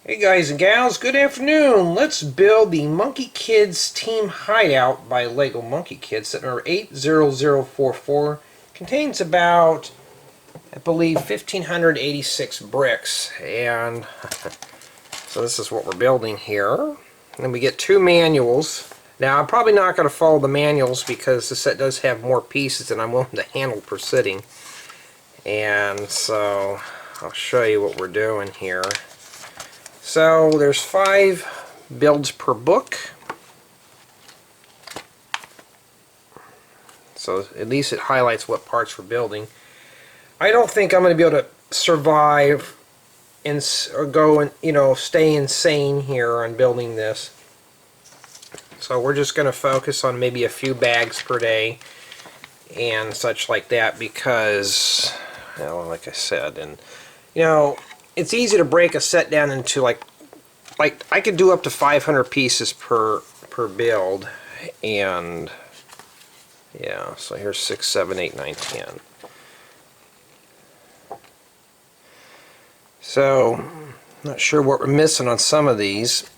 Hey guys and gals, good afternoon. Let's build the Monkey Kids Team Hideout by Lego Monkey Kids. Set number 80044. Contains about, I believe, 1,586 bricks. And so this is what we're building here. And then we get two manuals. Now I'm probably not going to follow the manuals because the set does have more pieces than I'm willing to handle per sitting. And so I'll show you what we're doing here. So there's 5 builds per book. So at least it highlights what parts we're building. I don't think I'm going to be able to survive or go and stay insane here on building this. So we're just going to focus on maybe a few bags per day and such like that because, well, like I said, and it's easy to break a set down into like I could do up to 500 pieces per build, and yeah, so here's 6, 7, 8, 9, 10. So not sure what we're missing on some of these,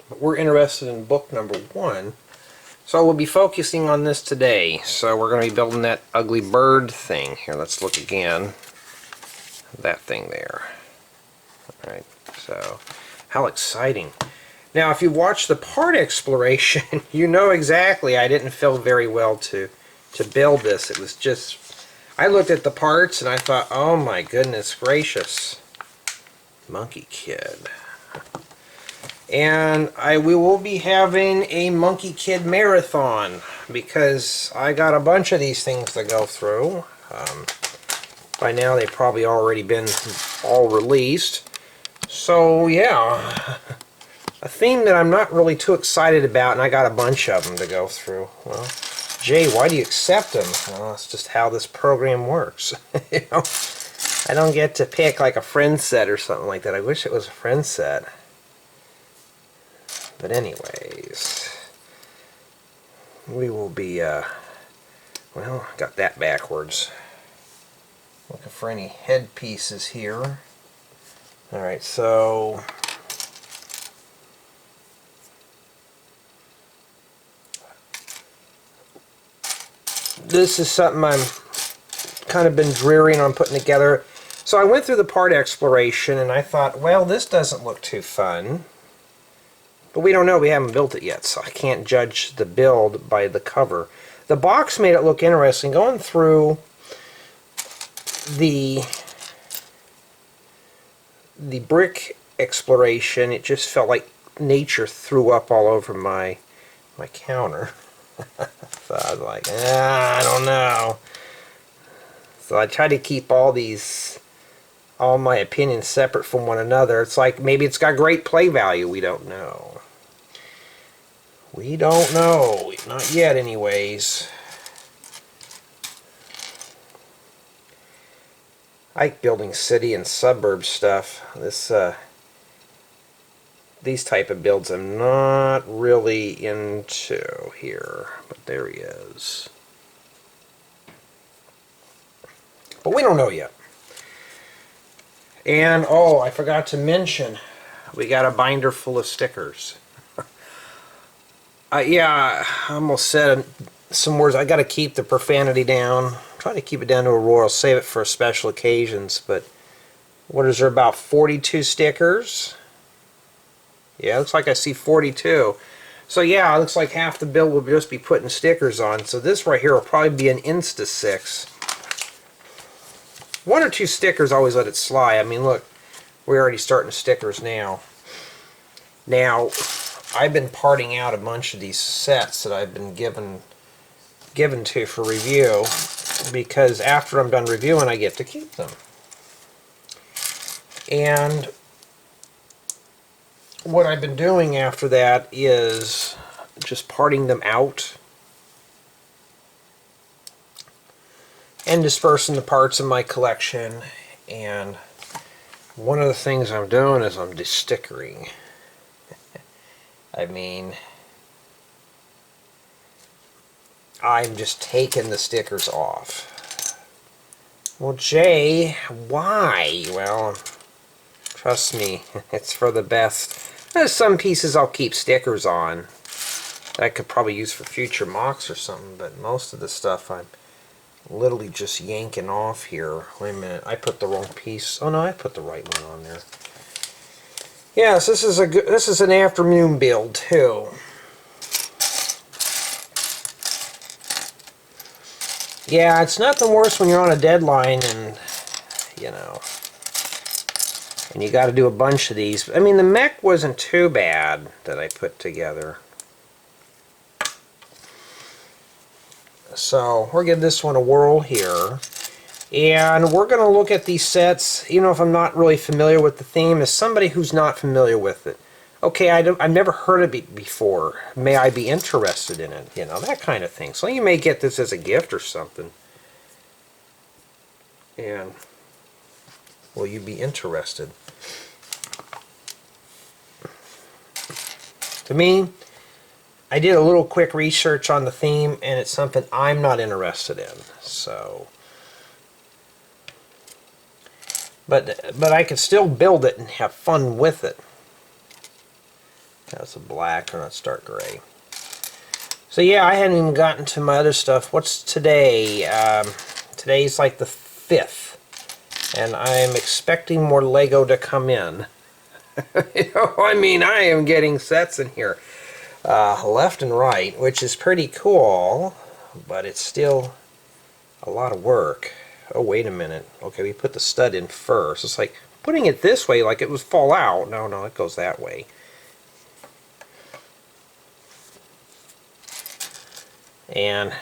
but we're interested in book number 1. So we'll be focusing on this today. So we're going to be building that ugly bird thing. Here, let's look again. That thing there. Alright, so how exciting. Now if you watch the part exploration, you know exactly I didn't feel very well to build this. It was just, I looked at the parts and I thought, oh my goodness gracious, Monkey Kid. And we will be having a Monkey Kid marathon because I got a bunch of these things to go through. By now they've probably already been all released. So yeah, a theme that I'm not really too excited about, and I got a bunch of them to go through. Well, Jay, why do you accept them? Well, it's just how this program works. I don't get to pick like a friend set or something like that. I wish it was a friend set. But anyways, we will be, well, got that backwards. Looking for any head pieces here. Alright, so this is something I'm kind of been drearing on putting together. So I went through the part exploration and I thought, well, this doesn't look too fun. But we don't know, we haven't built it yet, so I can't judge the build by the cover. The box made it look interesting. Going through the brick exploration, it just felt like nature threw up all over my counter. So I was like, I don't know. So I try to keep all my opinions separate from one another. It's like maybe it's got great play value. We don't know. We don't know. Not yet anyways. I like building city and suburb stuff. These type of builds I'm not really into here, but there he is. But we don't know yet. And oh, I forgot to mention, we got a binder full of stickers. Yeah, I almost said some words. I got to keep the profanity down. Try to keep it down to a roar. I'll save it for special occasions. But what is there, about 42 stickers? Yeah, looks like I see 42. So yeah, it looks like half the build will just be putting stickers on. So this right here will probably be an Insta-6. 1 or 2 stickers, always let it slide. I mean, look, we're already starting stickers now. Now, I've been parting out a bunch of these sets that I've been given to for review because after I'm done reviewing, I get to keep them. And what I've been doing after that is just parting them out and dispersing the parts of my collection. And one of the things I'm doing is I'm destickering. I mean, I'm just taking the stickers off. Well, Jay, why? Well, I'm Trust me, it's for the best. There's some pieces I'll keep stickers on that I could probably use for future mocks or something, but most of the stuff I'm literally just yanking off here. Wait a minute, I put the wrong piece. Oh no, I put the right one on there. Yes, this is an afternoon build too. Yeah, it's nothing worse when you're on a deadline and and you got to do a bunch of these. I mean, the mech wasn't too bad that I put together. So we'll give this one a whirl here. And we're going to look at these sets, even if I'm not really familiar with the theme, as somebody who's not familiar with it. Okay, I've never heard of it before. May I be interested in it? You know, that kind of thing. So you may get this as a gift or something. And will you be interested? To me, I did a little quick research on the theme, and it's something I'm not interested in. So, but I could still build it and have fun with it. That's a black, or not dark gray. So yeah, I hadn't even gotten to my other stuff. What's today? Today's like the 5th, and I'm expecting more Lego to come in. I mean, I am getting sets in here left and right, which is pretty cool, but it's still a lot of work. Oh, wait a minute. Okay, we put the stud in first. It's like putting it this way like it would fall out. No, it goes that way. And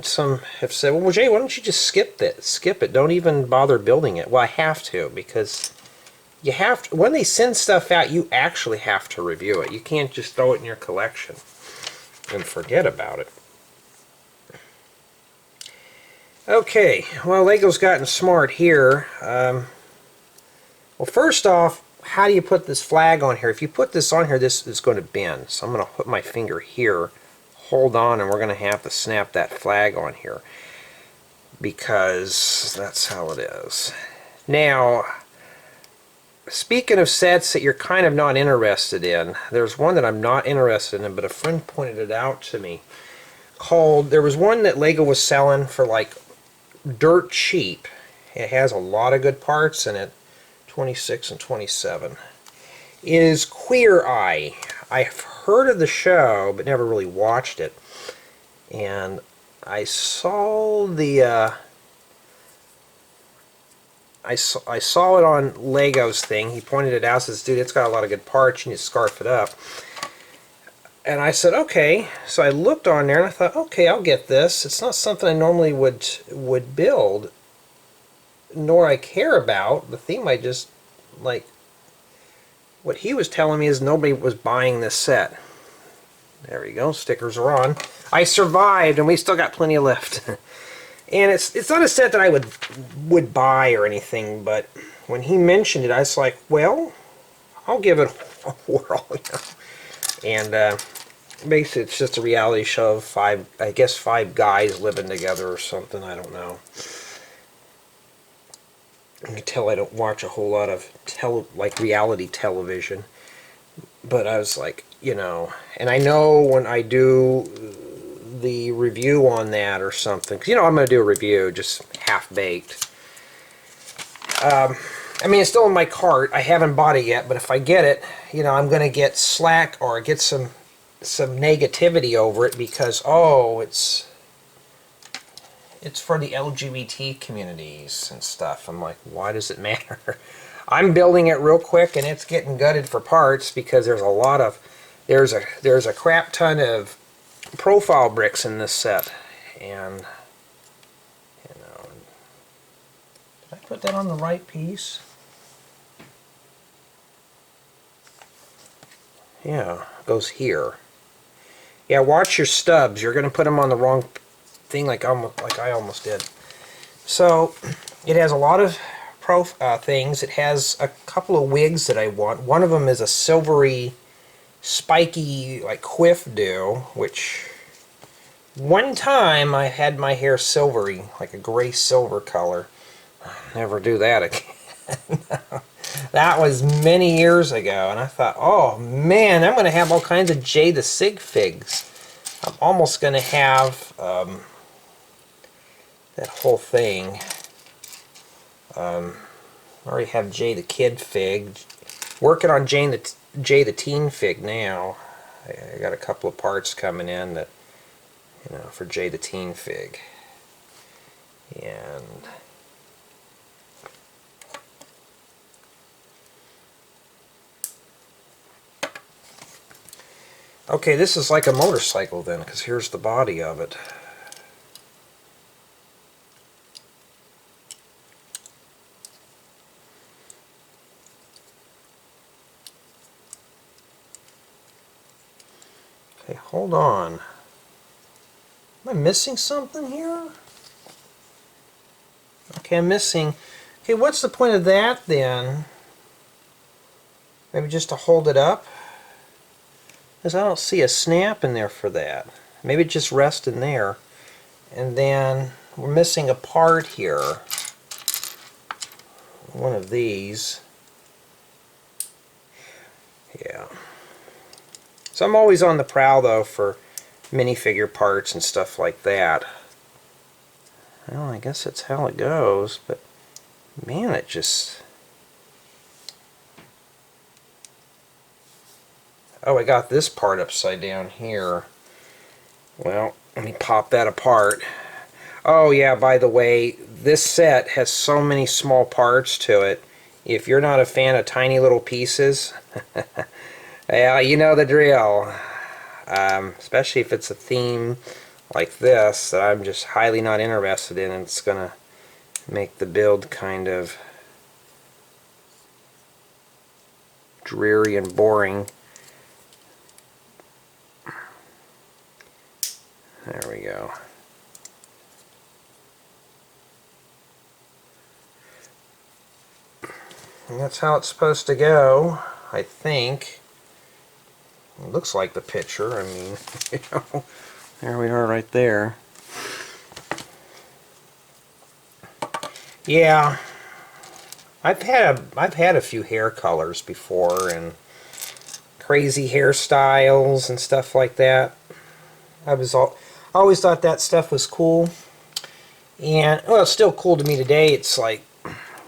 some have said, well, Jay, why don't you just skip it. Don't even bother building it. Well, I have to, because you have to, when they send stuff out, you actually have to review it. You can't just throw it in your collection and forget about it. Okay, well, Lego's gotten smart here. Well, first off, how do you put this flag on here? If you put this on here, this is going to bend. So I'm going to put my finger here, hold on, and we're going to have to snap that flag on here, because that's how it is. Now, speaking of sets that you're kind of not interested in, there's one that I'm not interested in, but a friend pointed it out to me. There was one that Lego was selling for like dirt cheap. It has a lot of good parts in it. 26 and 27. Is Queer Eye. I've heard of the show, but never really watched it. And I saw the I saw it on Lego's thing. He pointed it out, says, dude, it's got a lot of good parts, you need to scarf it up. And I said, okay. So I looked on there and I thought, okay, I'll get this. It's not something I normally would build, nor I care about. The theme I just, like, what he was telling me is nobody was buying this set. There we go, stickers are on. I survived, and we still got plenty left. And it's not a set that I would buy or anything, but when he mentioned it, I was like, well, I'll give it a whirl. And basically, it's just a reality show of five guys living together or something. I don't know. You can tell I don't watch a whole lot of reality television, but I was like, and I know when I do the review on that or something, because I'm going to do a review just half-baked. I mean, it's still in my cart. I haven't bought it yet, but if I get it, I'm going to get slack or get some negativity over it because, oh, it's for the LGBT communities and stuff. I'm like, why does it matter? I'm building it real quick, and it's getting gutted for parts because there's a crap ton of profile bricks in this set, and did I put that on the right piece? Yeah, it goes here. Yeah, watch your stubs. You're going to put them on the wrong thing, like I almost did. So it has a lot of things. It has a couple of wigs that I want. One of them is a silvery, spiky, like quiff do, which one time I had my hair silvery, like a gray silver color. I'll never do that again. That was many years ago, and I thought, oh man, I'm going to have all kinds of J the Sig figs. I'm almost going to have that whole thing. I already have J the Kid fig. Working on J the Teen fig now. I got a couple of parts coming in that, for J the Teen fig. And okay, this is like a motorcycle then, because here's the body of it. Okay, hold on. Am I missing something here? Okay, I'm missing... Okay, what's the point of that then? Maybe just to hold it up? Because I don't see a snap in there for that. Maybe it just rests in there. And then we're missing a part here. One of these. Yeah. So I'm always on the prowl though for minifigure parts and stuff like that. Well, I guess that's how it goes, but man, it just... Oh, I got this part upside down here. Well, let me pop that apart. Oh yeah, by the way, this set has so many small parts to it. If you're not a fan of tiny little pieces, yeah, you know the drill. Especially if it's a theme like this that I'm just highly not interested in, and it's gonna make the build kind of dreary and boring. There we go. And that's how it's supposed to go, I think. It looks like the picture. I mean, there we are right there. Yeah, I've had a few hair colors before and crazy hairstyles and stuff like that. I always thought that stuff was cool, and well, it's still cool to me today. It's like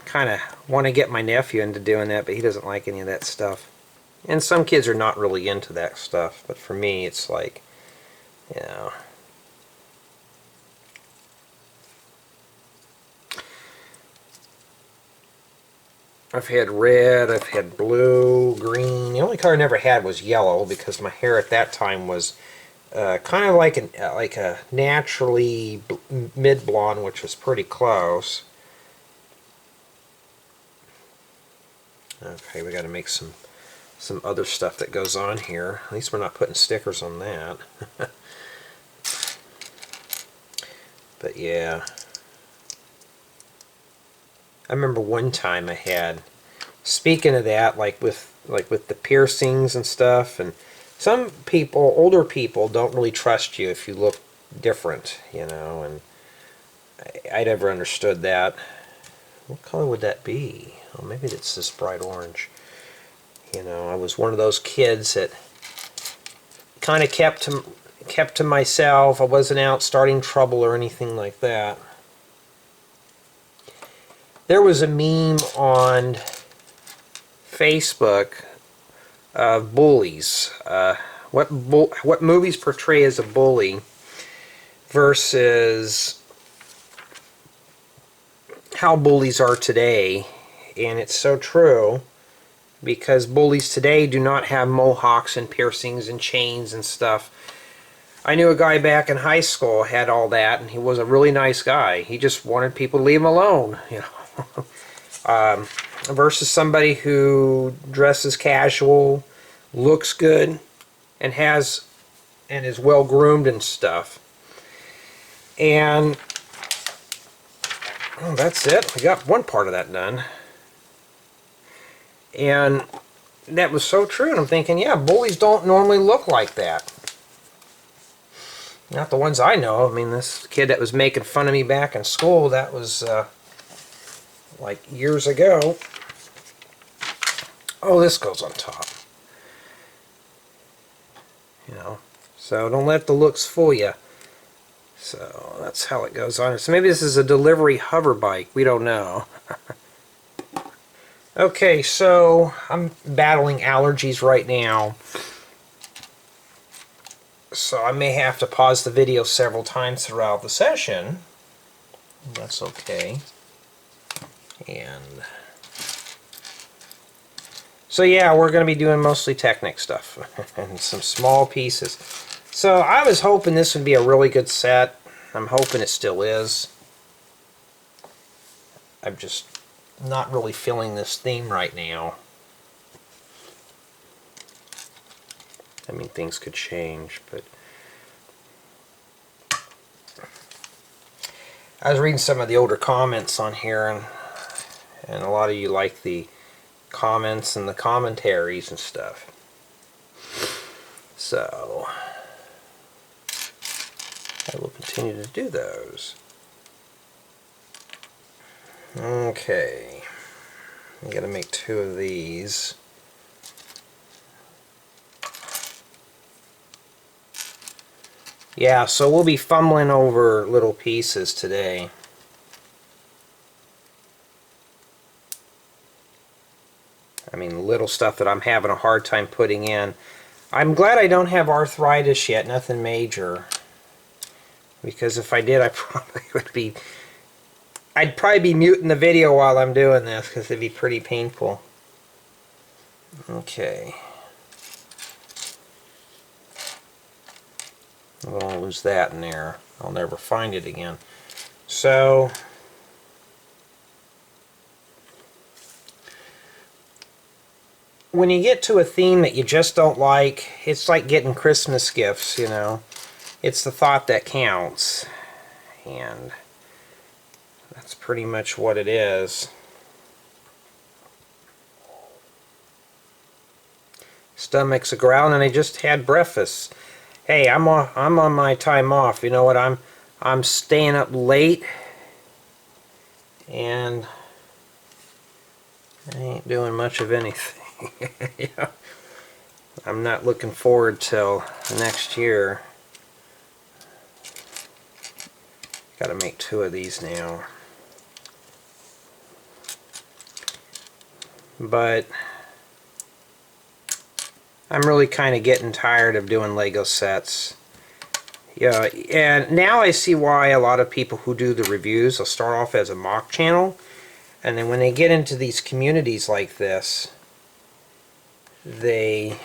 kind of want to get my nephew into doing that, but he doesn't like any of that stuff. And some kids are not really into that stuff, but for me, it's like, I've had red, I've had blue, green. The only color I never had was yellow because my hair at that time was kind of like a naturally mid-blonde, which was pretty close. Okay, we got to make some other stuff that goes on here. At least we're not putting stickers on that. But yeah. I remember one time I had, speaking of that, like with the piercings and stuff, and some people, older people, don't really trust you if you look different, and I never understood that. What color would that be? Oh, maybe it's this bright orange. I was one of those kids that kind of kept to myself. I wasn't out starting trouble or anything like that. There was a meme on Facebook of bullies. What movies portray as a bully versus how bullies are today. And it's so true, because bullies today do not have mohawks and piercings and chains and stuff. I knew a guy back in high school had all that, and he was a really nice guy. He just wanted people to leave him alone, versus somebody who dresses casual, looks good, and is well groomed and stuff. And well, that's it. We got one part of that done. And that was so true. And I'm thinking, yeah, bullies don't normally look like that. Not the ones I know. I mean, this kid that was making fun of me back in school, that was like years ago. Oh, this goes on top. You know, so don't let the looks fool you. So that's how it goes on. So maybe this is a delivery hover bike. We don't know. Okay, so I'm battling allergies right now. So I may have to pause the video several times throughout the session. That's okay. And so yeah, we're going to be doing mostly Technic stuff and some small pieces. So I was hoping this would be a really good set. I'm hoping it still is. I'm just not really feeling this theme right now. I mean, things could change, but I was reading some of the older comments on here, and a lot of you like the comments and the commentaries and stuff. So I will continue to do those. Okay, I'm going to make 2 of these. Yeah, so we'll be fumbling over little pieces today. I mean, little stuff that I'm having a hard time putting in. I'm glad I don't have arthritis yet, nothing major. Because if I did, I probably would be... I'd probably be muting the video while I'm doing this, because it'd be pretty painful. Okay. I don't want to lose that in there. I'll never find it again. So... when you get to a theme that you just don't like, it's like getting Christmas gifts, you know. It's the thought that counts. And that's pretty much what it is. Stomach's a growling and I just had breakfast. Hey, I'm on my time off. You know what? I'm staying up late and I ain't doing much of anything. Yeah. I'm not looking forward till next year. Gotta make 2 of these now. But I'm really kind of getting tired of doing Lego sets. Yeah, and now I see why a lot of people who do the reviews will start off as a mock channel, and then when they get into these communities like this, they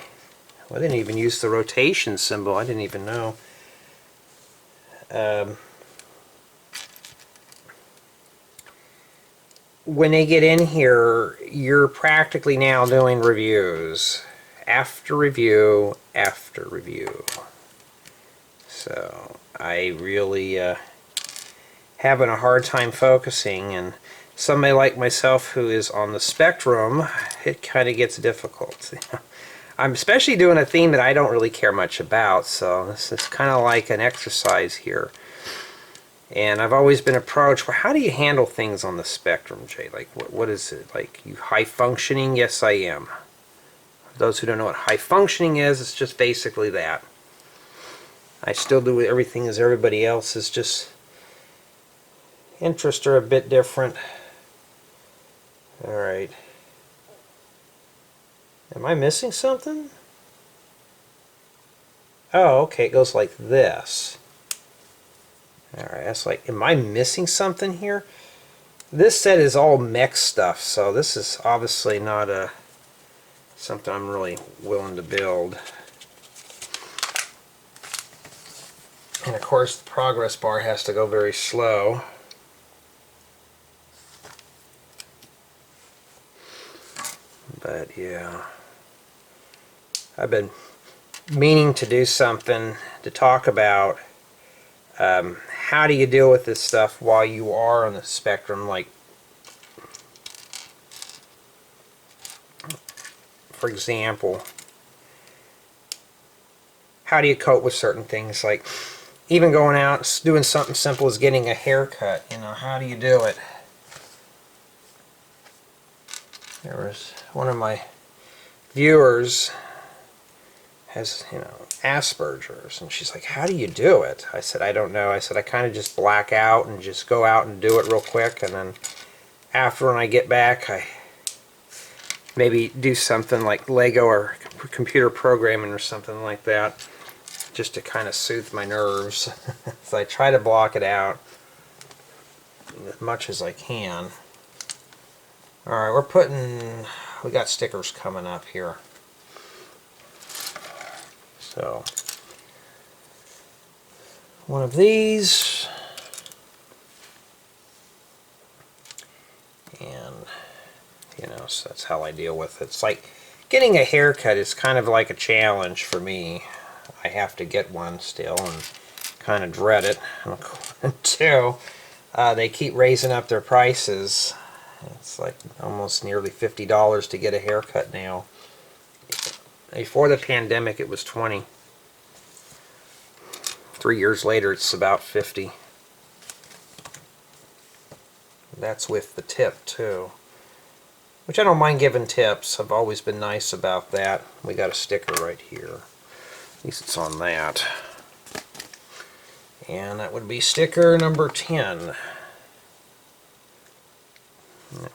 didn't even use the rotation symbol. I didn't even know. When they get in here, you're practically now doing reviews after review after review. So I really having a hard time focusing, and somebody like myself who is on the spectrum, it kind of gets difficult. I'm especially doing a theme that I don't really care much about, so this is kind of like an exercise here. And I've always been approached, well, how do you handle things on the spectrum, Jay? Like, what is it? Like, you high functioning? Yes, I am. For those who don't know what high functioning is, it's just basically that. I still do everything as everybody else, is just interests are a bit different. Alright. Am I missing something? Oh, okay, it goes like this. Alright, that's like, am I missing something here? This set is all mech stuff, so this is obviously not something I'm really willing to build. And of course, the progress bar has to go very slow. But yeah, I've been meaning to do something to talk about how do you deal with this stuff while you are on the spectrum. Like, for example, how do you cope with certain things, like even going out doing something simple as getting a haircut, you know, how do you do it? There was one of my viewers has, you know, Asperger's, and she's like, how do you do it? I said, I don't know. I said, I kind of just black out and just go out and do it real quick, and then after when I get back, I maybe do something like Lego or computer programming or something like that, just to kind of soothe my nerves. So I try to block it out as much as I can. Alright, we got stickers coming up here. So, one of these, and, you know, so that's how I deal with it. It's like getting a haircut is kind of like a challenge for me. I have to get one still and kind of dread it until they keep raising up their prices. It's like almost nearly $50 to get a haircut now. Before the pandemic it was $20. 3 years later it's about $50. That's with the tip too. Which I don't mind giving tips. I've always been nice about that. We got a sticker right here. At least it's on that. And that would be sticker number 10.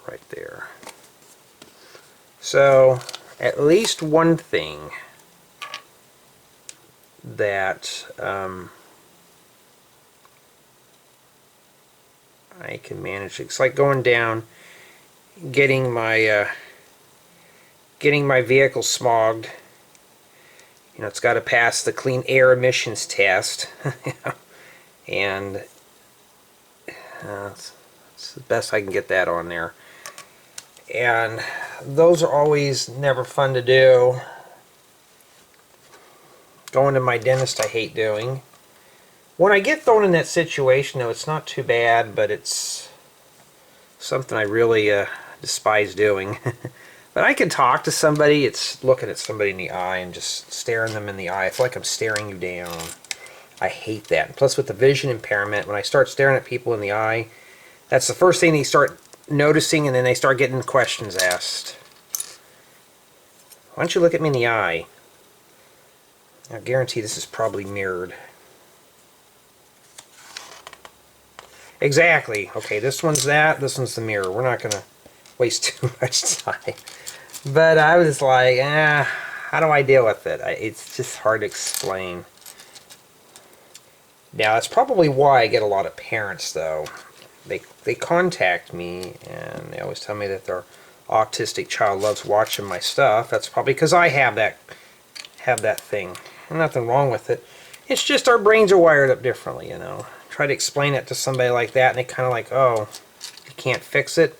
Right there. So, at least one thing that I can manage. It's like going down, getting my vehicle smogged. You know, it's got to pass the clean air emissions test, and it's the best I can get that on there. And those are always never fun to do. Going to my dentist I hate doing. When I get thrown in that situation though, it's not too bad, but it's something I really despise doing. But I can talk to somebody. It's looking at somebody in the eye and just staring them in the eye. I feel like I'm staring you down. I hate that. And plus with the vision impairment, when I start staring at people in the eye, that's the first thing they start noticing, and then they start getting questions asked. Why don't you look at me in the eye? I guarantee this is probably mirrored. Exactly. Okay, this one's that, this one's the mirror. We're not going to waste too much time. But I was like, how do I deal with it? It's just hard to explain. Now, that's probably why I get a lot of parents, though. They contact me, and they always tell me that their autistic child loves watching my stuff. That's probably because I have that thing. And nothing wrong with it. It's just our brains are wired up differently, you know. Try to explain it to somebody like that, and they kind of like, oh, you can't fix it?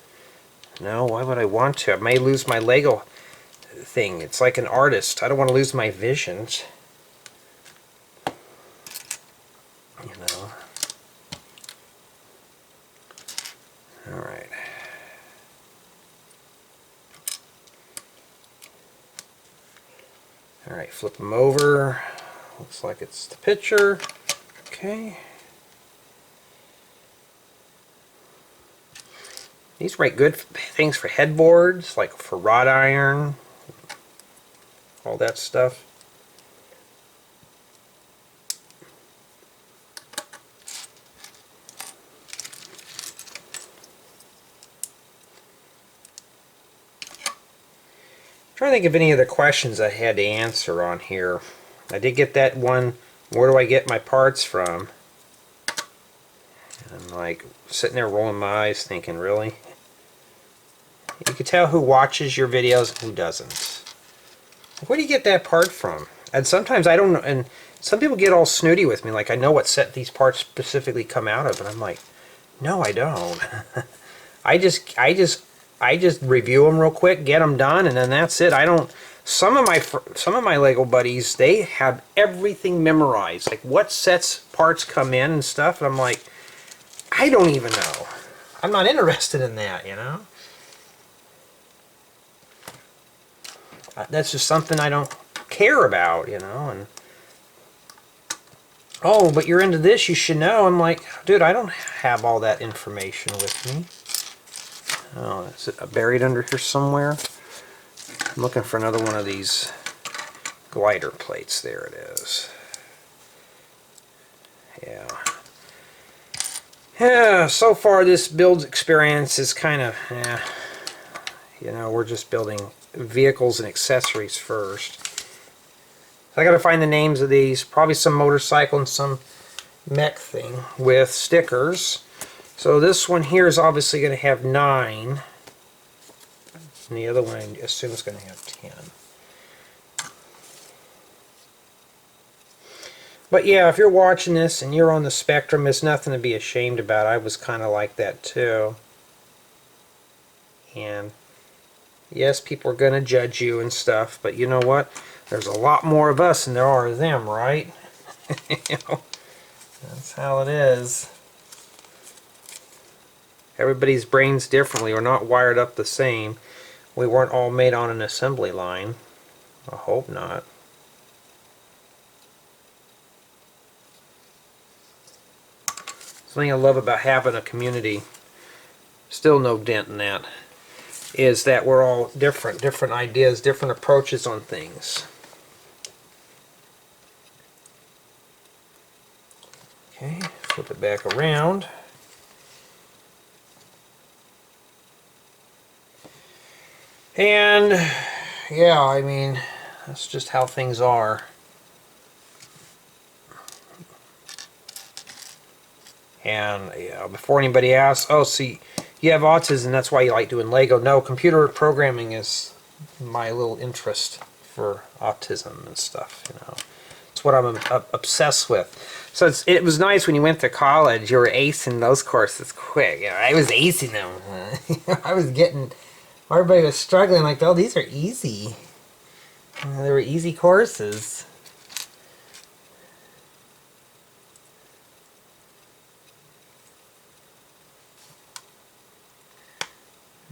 No, why would I want to? I may lose my Lego thing. It's like an artist. I don't want to lose my visions. You know. Alright. Alright, flip them over. Looks like it's the picture. Okay. These make good things for headboards, like for wrought iron, all that stuff. I'm trying to think of any other questions I had to answer on here. I did get that one, where do I get my parts from? And I'm like sitting there rolling my eyes thinking, really? You can tell who watches your videos and who doesn't. Where do you get that part from? And sometimes I don't know, and some people get all snooty with me, like I know what set these parts specifically come out of, and I'm like, no, I don't. I just review them real quick, get them done, and then that's it. I don't. Some of my Lego buddies, they have everything memorized, like what sets parts come in and stuff. And I'm like, I don't even know. I'm not interested in that, you know. That's just something I don't care about, you know. And oh, but you're into this, you should know. I'm like, dude, I don't have all that information with me. Oh, is it buried under here somewhere? I'm looking for another one of these glider plates. There it is. Yeah. Yeah, so far this build experience is kind of, you know, we're just building vehicles and accessories first. I gotta find the names of these. Probably some motorcycle and some mech thing with stickers. So this one here is obviously going to have 9. And the other one I assume is going to have 10. But yeah, if you're watching this and you're on the spectrum, it's nothing to be ashamed about. I was kind of like that too. And yes, people are going to judge you and stuff, but you know what? There's a lot more of us than there are of them, right? You know, that's how it is. Everybody's brain's differently. We're not wired up the same. We weren't all made on an assembly line. I hope not. Something I love about having a community, still no dent in that, is that we're all different ideas, different approaches on things. Okay, flip it back around. And yeah, I mean, that's just how things are. And yeah, before anybody asks, oh, see, you have autism, that's why you like doing Lego. No, computer programming is my little interest for autism and stuff, you know. It's what I'm obsessed with. So it was nice when you went to college, you were acing those courses quick. You know, I was acing them. I was getting, everybody was struggling like, oh, these are easy. They were easy courses.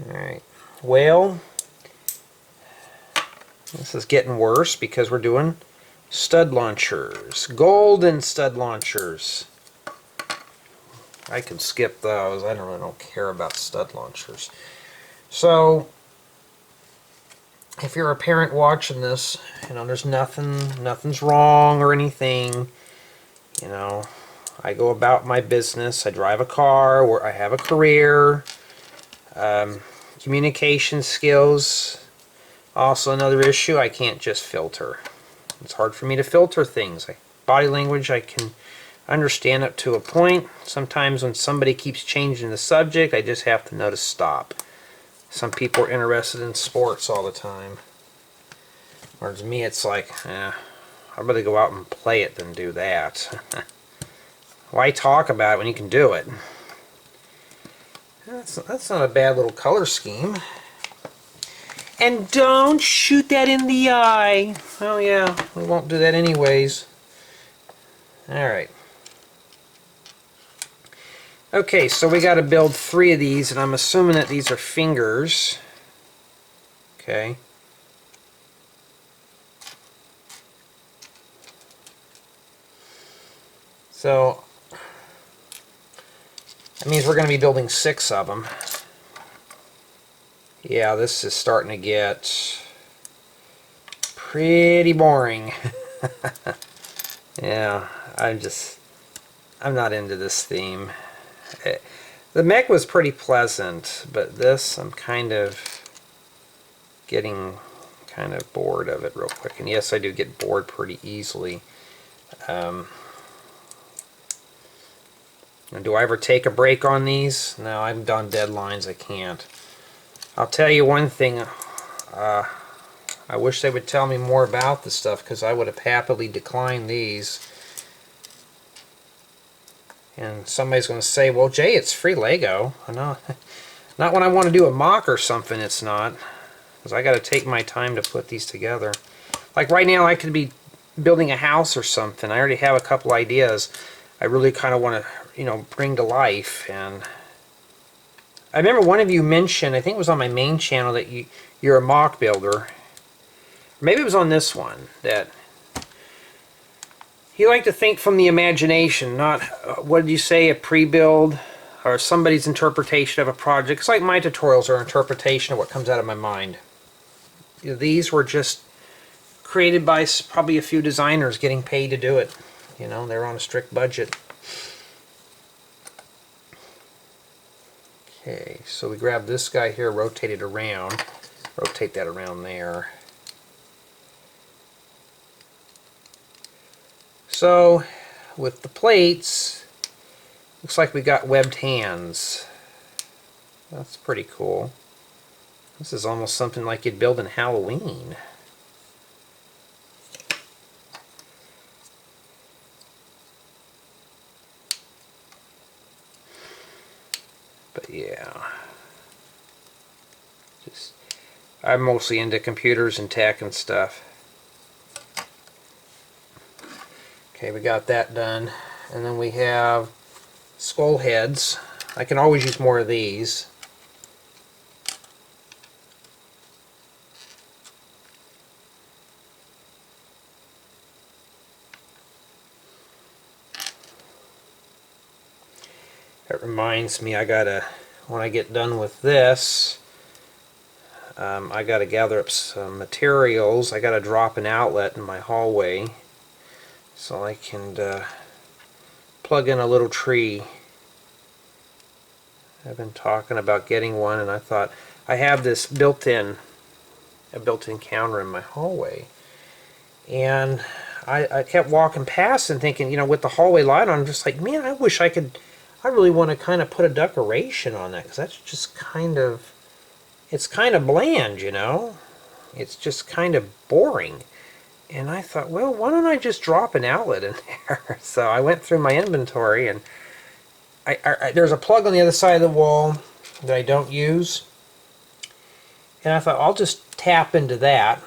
Alright, well, this is getting worse because we're doing stud launchers. Golden stud launchers. I can skip those. I really don't care about stud launchers. So, if you're a parent watching this, you know, there's nothing's wrong or anything. You know, I go about my business. I drive a car, where I have a career. Communication skills, also another issue. I can't just filter. It's hard for me to filter things. Body language, I can understand up to a point. Sometimes when somebody keeps changing the subject, I just have to know to stop. Some people are interested in sports all the time. Whereas me, it's like, I'd rather go out and play it than do that. Why talk about it when you can do it? That's not a bad little color scheme. And don't shoot that in the eye. Oh yeah, we won't do that anyways. Alright. Okay, so we got to build 3 of these, and I'm assuming that these are fingers. Okay. So that means we're going to be building 6 of them. Yeah, this is starting to get pretty boring. Yeah, I'm not into this theme. The mech was pretty pleasant, but this, I'm kind of getting kind of bored of it real quick. And yes, I do get bored pretty easily. And do I ever take a break on these? No, I've done deadlines. I can't. I'll tell you one thing. I wish they would tell me more about this stuff, because I would have happily declined these. And somebody's going to say, well, Jay, it's free Lego. No, not when I want to do a mock or something, it's not. Because I got to take my time to put these together. Like right now, I could be building a house or something. I already have a couple ideas I really kind of want to, you know, bring to life. And I remember one of you mentioned, I think it was on my main channel, that you're a mock builder. Maybe it was on this one, that you like to think from the imagination, not, what did you say, a pre-build or somebody's interpretation of a project. It's like my tutorials are an interpretation of what comes out of my mind. these were just created by probably a few designers getting paid to do it. You know, they're on a strict budget. Okay, so we grab this guy here, rotate it around. Rotate that around there. So, with the plates, looks like we got webbed hands. That's pretty cool. This is almost something like you'd build in Halloween. But yeah, I'm mostly into computers and tech and stuff. Okay, we got that done. And then we have skull heads. I can always use more of these. That reminds me, when I get done with this, I gotta gather up some materials. I gotta drop an outlet in my hallway so I can plug in a little tree. I've been talking about getting one, and I thought I have this built-in counter in my hallway, and I kept walking past and thinking, you know, with the hallway light on, I'm just like, man, I wish I could. I really want to kind of put a decoration on that, because that's just it's kind of bland, you know. It's just kind of boring. And I thought, well, why don't I just drop an outlet in there? So I went through my inventory, and there's a plug on the other side of the wall that I don't use. And I thought, I'll just tap into that.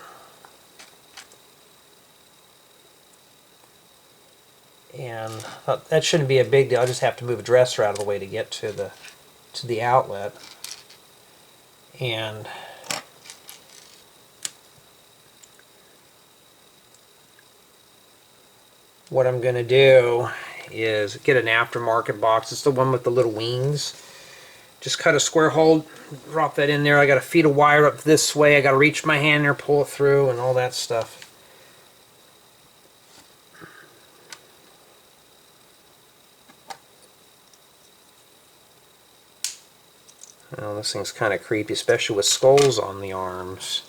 And I thought that shouldn't be a big deal. I just have to move a dresser out of the way to get to the outlet. And what I'm going to do is get an aftermarket box. It's the one with the little wings. Just cut a square hole, drop that in there. I got to feed a wire up this way. I got to reach my hand there, pull it through, and all that stuff. Well, this thing's kind of creepy, especially with skulls on the arms.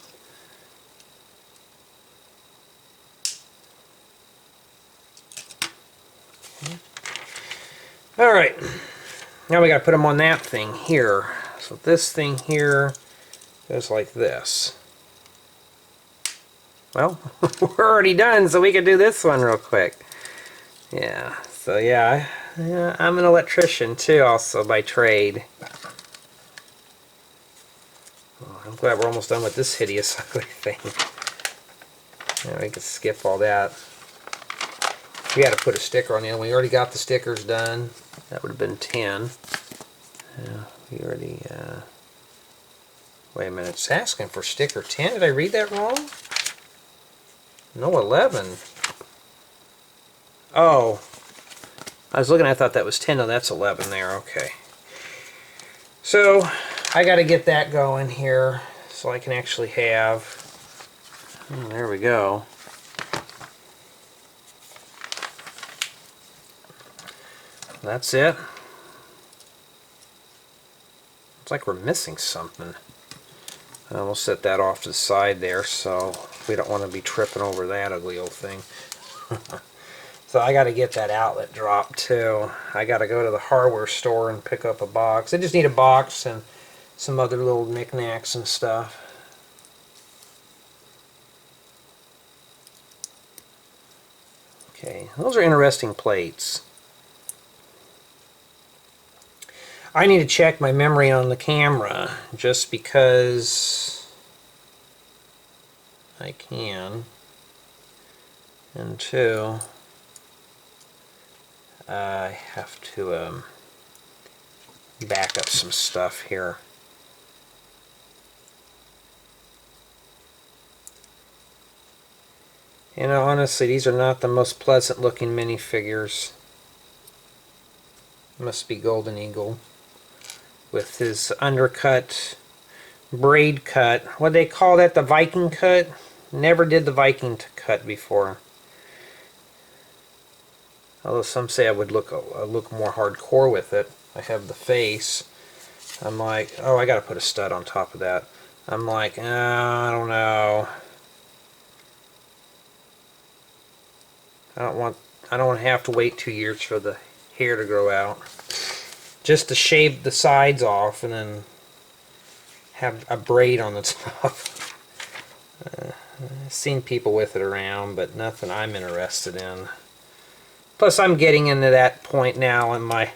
Alright, now we got to put them on that thing here. So this thing here goes like this. Well, we're already done, so we can do this one real quick. Yeah, so yeah, I'm an electrician too, also by trade. Oh, I'm glad we're almost done with this hideous ugly thing. Yeah, we can skip all that. We had to put a sticker on the end. We already got the stickers done. That would have been 10. Yeah, we already... Wait a minute, it's asking for sticker 10. Did I read that wrong? No, 11. Oh. I was looking, I thought that was 10. No, that's 11 there. Okay. So, I got to get that going here so I can actually have... Oh, there we go. That's it. It's like we're missing something. And we'll set that off to the side there, so we don't want to be tripping over that ugly old thing. So I got to get that outlet dropped too. I got to go to the hardware store and pick up a box. I just need a box and some other little knickknacks and stuff. Okay, those are interesting plates. I need to check my memory on the camera just because I can. And two, I have to back up some stuff here. You know, honestly, these are not the most pleasant looking minifigures. Must be Golden Eagle with his undercut braid cut. What they call that, the Viking cut? Never did the Viking cut before. Although some say I would look more hardcore with it. I have the face. I'm like, oh, I got to put a stud on top of that. I'm like, I don't know. I don't want to have to wait 2 years for the hair to grow out. Just to shave the sides off and then have a braid on the top. I've seen people with it around, but nothing I'm interested in. Plus, I'm getting into that point now in my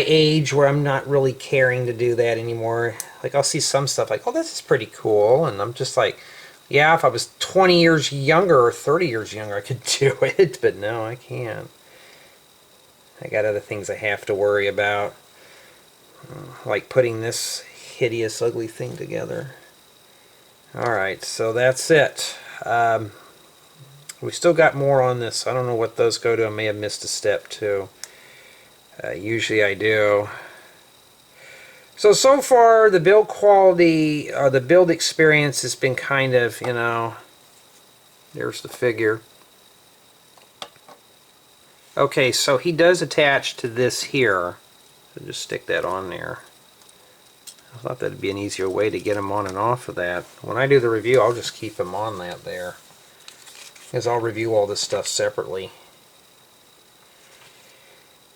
age where I'm not really caring to do that anymore. Like, I'll see some stuff like, oh, this is pretty cool, and I'm just like, yeah, if I was 20 years younger or 30 years younger, I could do it, but no, I can't. I got other things I have to worry about, like putting this hideous, ugly thing together. Alright, so that's it. We still got more on this. I don't know what those go to. I may have missed a step too. Usually I do. So far the build quality, the build experience has been kind of, you know, there's the figure. Okay, so he does attach to this here. So just stick that on there. I thought that'd be an easier way to get him on and off of that. When I do the review, I'll just keep him on that there, because I'll review all this stuff separately.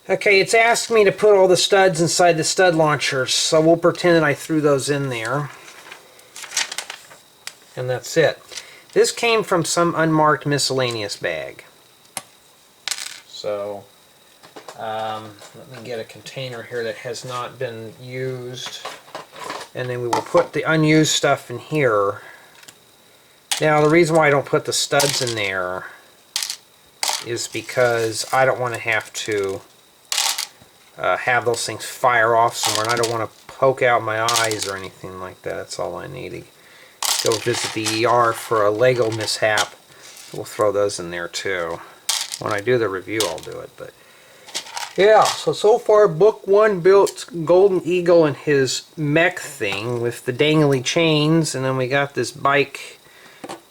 Okay, it's asked me to put all the studs inside the stud launchers, so we'll pretend that I threw those in there. And that's it. This came from some unmarked miscellaneous bag. So, let me get a container here that has not been used. And then we will put the unused stuff in here. Now, the reason why I don't put the studs in there is because I don't want to have to have those things fire off somewhere, and I don't want to poke out my eyes or anything like that. That's all I need to go visit the ER for a Lego mishap. We'll throw those in there too. When I do the review, I'll do it. But yeah, so far Book 1 built Golden Eagle and his mech thing with the dangly chains, and then we got this bike,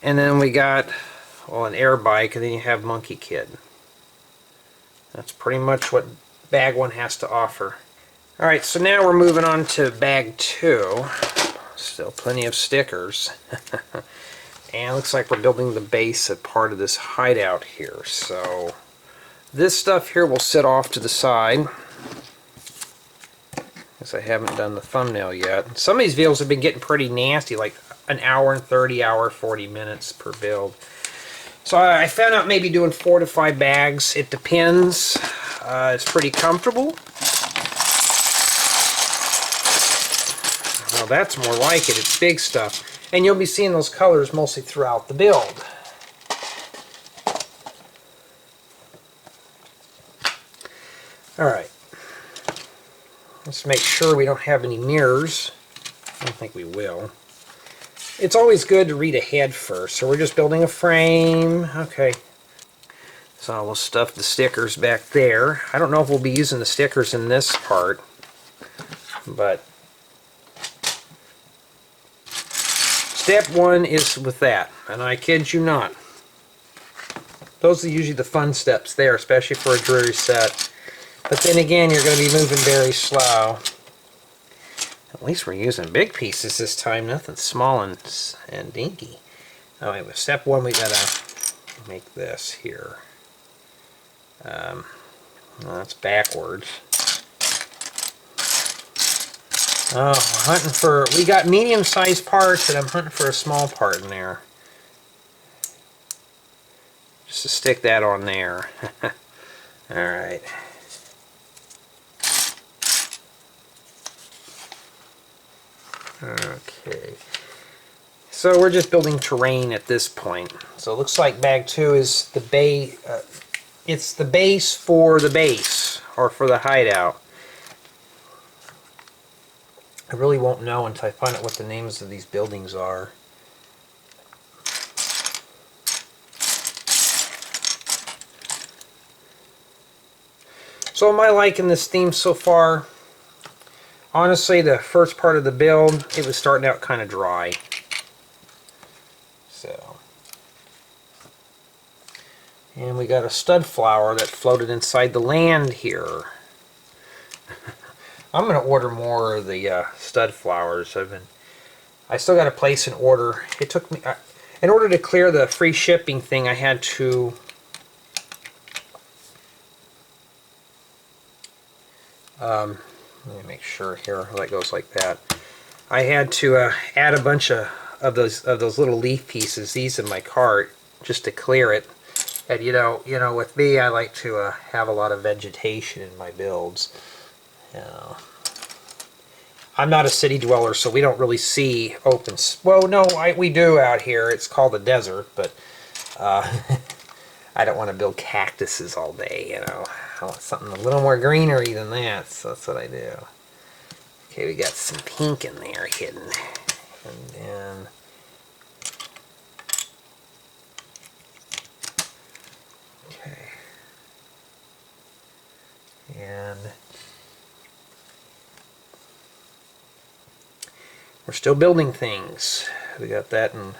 and then we got, well, an air bike, and then you have Monkey Kid. That's pretty much what Bag 1 has to offer. Alright, so now we're moving on to Bag 2. Still plenty of stickers. And it looks like we're building the base of part of this hideout here. So this stuff here will sit off to the side, because I haven't done the thumbnail yet. Some of these videos have been getting pretty nasty, like an hour and 30, hour 40 minutes per build. So I found out maybe doing 4 to 5 bags. It depends. It's pretty comfortable. Well, that's more like it. It's big stuff. And you'll be seeing those colors mostly throughout the build. Alright. Let's make sure we don't have any mirrors. I don't think we will. It's always good to read ahead first. So we're just building a frame. Okay. So we'll stuff the stickers back there. I don't know if we'll be using the stickers in this part, but step 1 is with that, and I kid you not. Those are usually the fun steps there, especially for a Drury set. But then again, you're going to be moving very slow. At least we're using big pieces this time, nothing small and dinky. Oh, anyway, step 1, we got to make this here. Well, that's backwards. Oh, hunting for, we got medium-sized parts, and I'm hunting for a small part in there. Just to stick that on there. Alright. Okay. So we're just building terrain at this point. So it looks like Bag 2 is the base, it's the base for the base, or for the hideout. I really won't know until I find out what the names of these buildings are. So am I liking this theme so far? honestly, the first part of the build, it was starting out kind of dry. So, and we got a stud flower that floated inside the land here. I'm going to order more of the stud flowers. I still got to place an order. It took me, in order to clear the free shipping thing, I had to let me make sure here that goes like that. I had to add a bunch of those little leaf pieces, these in my cart, just to clear it. And you know, with me, I like to have a lot of vegetation in my builds. You know, I'm not a city dweller, so we don't really see open. Well, no, we do out here. It's called the desert, but I don't want to build cactuses all day. You know, I want something a little more greenery than that. So that's what I do. Okay, we got some pink in there hidden, and then. Okay. And we're still building things. We got that, and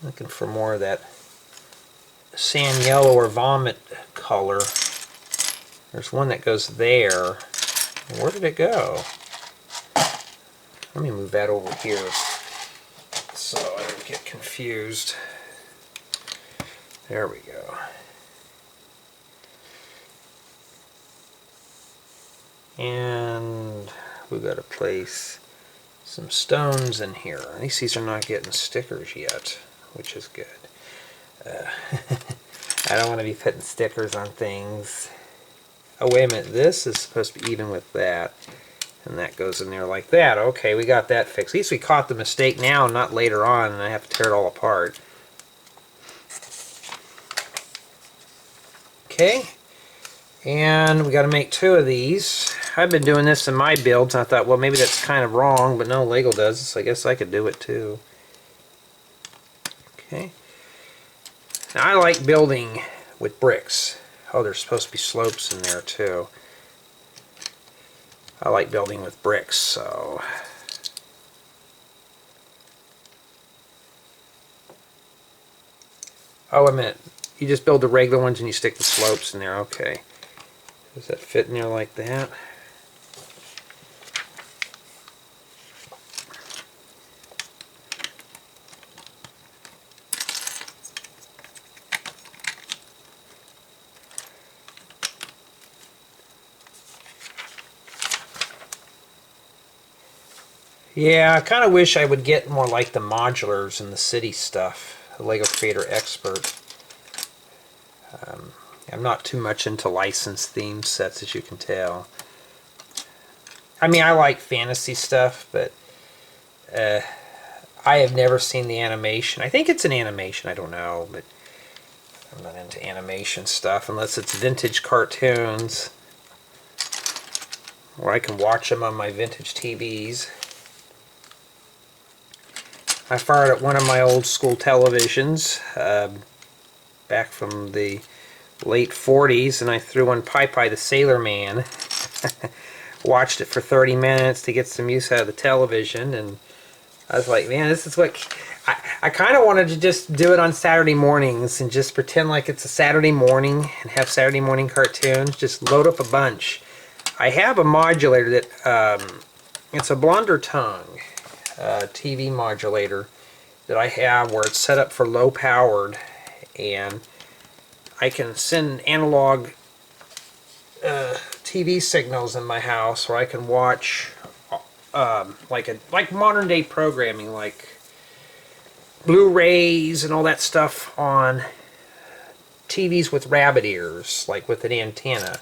looking for more of that sand yellow or vomit color. There's one that goes there. Where did it go? Let me move that over here so I don't get confused. There we go. And we've got to place some stones in here. At least these are not getting stickers yet, which is good. I don't want to be putting stickers on things. Oh, wait a minute. This is supposed to be even with that. And that goes in there like that. Okay, we got that fixed. At least we caught the mistake now, not later on, and I have to tear it all apart. Okay. And we got to make 2 of these. I've been doing this in my builds, and I thought, well, maybe that's kind of wrong, but no, Lego does this. I guess I could do it too. Okay. Now, I like building with bricks. Oh, there's supposed to be slopes in there too. I like building with bricks, so. Oh, wait a minute. You just build the regular ones and you stick the slopes in there. Okay. Does that fit in there like that? Yeah, I kind of wish I would get more like the modulars and the city stuff. The Lego Creator Expert. I'm not too much into licensed theme sets, as you can tell. I mean, I like fantasy stuff, but I have never seen the animation. I think it's an animation, I don't know, but I'm not into animation stuff unless it's vintage cartoons, or I can watch them on my vintage TVs. I fired up one of my old school televisions back from the late 40s, and I threw on Popeye the Sailor Man. Watched it for 30 minutes to get some use out of the television, and I was like, man, this is what I kind of wanted to just do it on Saturday mornings and just pretend like it's a Saturday morning and have Saturday morning cartoons. Just load up a bunch. I have a modulator that it's a Blonder Tongue TV modulator that I have where it's set up for low powered, and I can send analog TV signals in my house, or I can watch like modern day programming, like Blu-rays and all that stuff on TVs with rabbit ears, like with an antenna,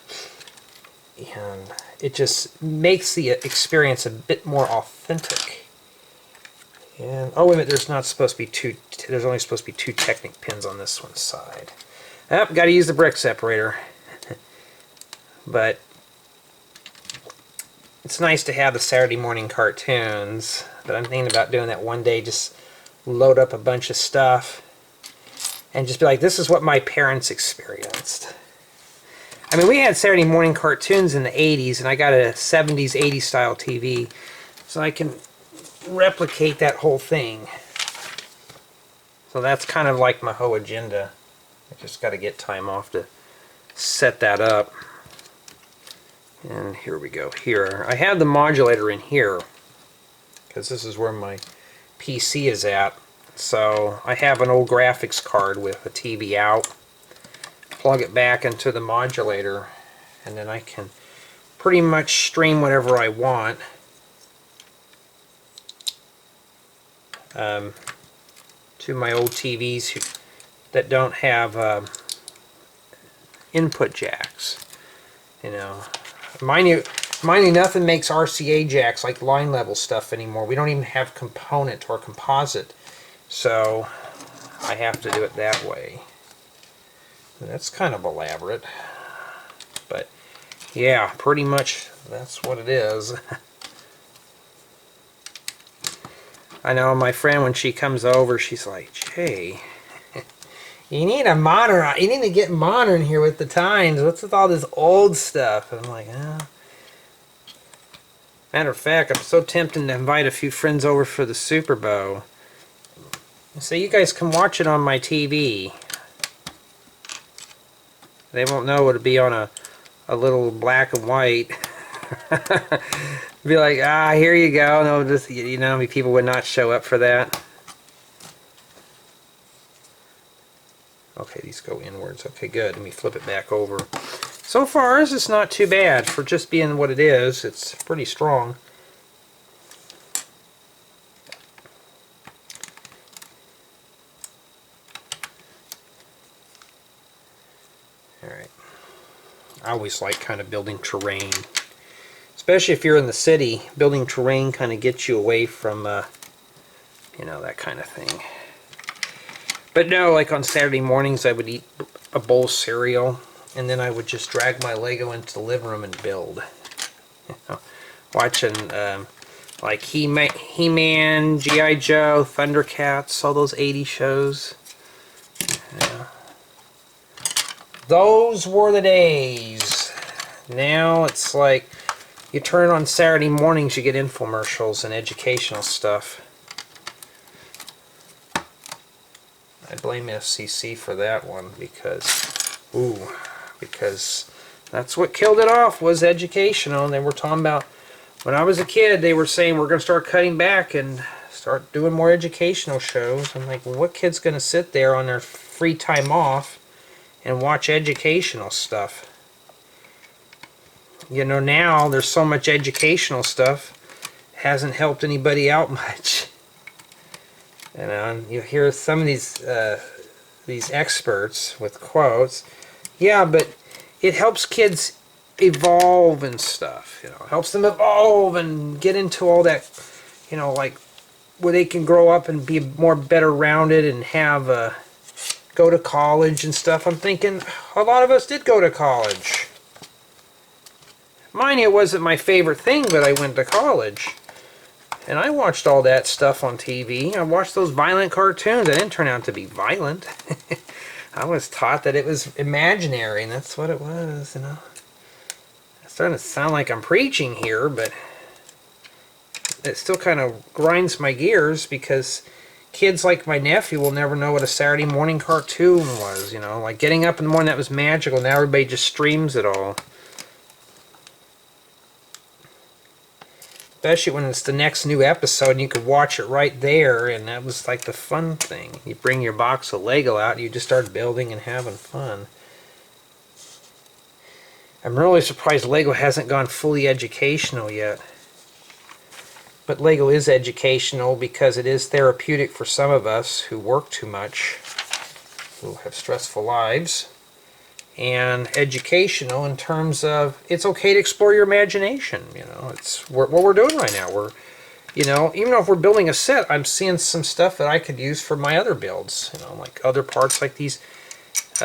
and it just makes the experience a bit more authentic. And oh wait a minute, there's not supposed to be two. There's only supposed to be 2 Technic pins on this one side. Got to use the brick separator. But it's nice to have the Saturday morning cartoons. But I'm thinking about doing that one day. Just load up a bunch of stuff and just be like, this is what my parents experienced. I mean, we had Saturday morning cartoons in the 80s, and I got a 70s, 80s style TV, so I can replicate that whole thing. So that's kind of like my whole agenda. I just got to get time off to set that up. And here we go. Here, I have the modulator in here, because this is where my PC is at. So I have an old graphics card with a TV out. Plug it back into the modulator, and then I can pretty much stream whatever I want to my old TVs that don't have input jacks. You know, mind you, nothing makes RCA jacks like line level stuff anymore. We don't even have component or composite, so I have to do it that way. That's kind of elaborate, but yeah, pretty much that's what it is. I know my friend, when she comes over, she's like, Jay, you need a monitor. You need to get modern here with the times. What's with all this old stuff? And I'm like, Matter of fact, I'm so tempted to invite a few friends over for the Super Bowl. So you guys can watch it on my TV. They won't know it'll be on a little black and white. Be like, here you go. No, just, you know, people would not show up for that. Okay, these go inwards. Okay, good. Let me flip it back over. So far, this is not too bad for just being what it is. It's pretty strong. Alright. I always like kind of building terrain. Especially if you're in the city, building terrain kind of gets you away from, you know, that kind of thing. But no, like on Saturday mornings, I would eat a bowl of cereal, and then I would just drag my Lego into the living room and build. You know, watching like He-Man, G.I. Joe, Thundercats, all those 80s shows. Yeah. Those were the days. Now it's like you turn on Saturday mornings, you get infomercials and educational stuff. I blame FCC for that one because that's what killed it off, was educational. And they were talking about, when I was a kid, they were saying we're going to start cutting back and start doing more educational shows. I'm like, well, what kid's going to sit there on their free time off and watch educational stuff? You know, now there's so much educational stuff, hasn't helped anybody out much. You know, and you hear some of these experts with quotes, yeah, but it helps kids evolve and stuff. You know, it helps them evolve and get into all that, you know, like where they can grow up and be more better rounded and have go to college and stuff. I'm thinking a lot of us did go to college. Mind you, it wasn't my favorite thing, but I went to college. And I watched all that stuff on TV. I watched those violent cartoons. I didn't turn out to be violent. I was taught that it was imaginary, and that's what it was, you know. It's starting to sound like I'm preaching here, but it still kind of grinds my gears, because kids like my nephew will never know what a Saturday morning cartoon was, you know. Like getting up in the morning, that was magical. Now everybody just streams it all. Especially when it's the next new episode and you could watch it right there, and that was like the fun thing. You bring your box of Lego out and you just start building and having fun. I'm really surprised Lego hasn't gone fully educational yet. But Lego is educational because it is therapeutic for some of us who work too much, who have stressful lives. And educational in terms of it's okay to explore your imagination. You know, it's what we're doing right now. We're, you know, even though if we're building a set, I'm seeing some stuff that I could use for my other builds. You know, like other parts, like these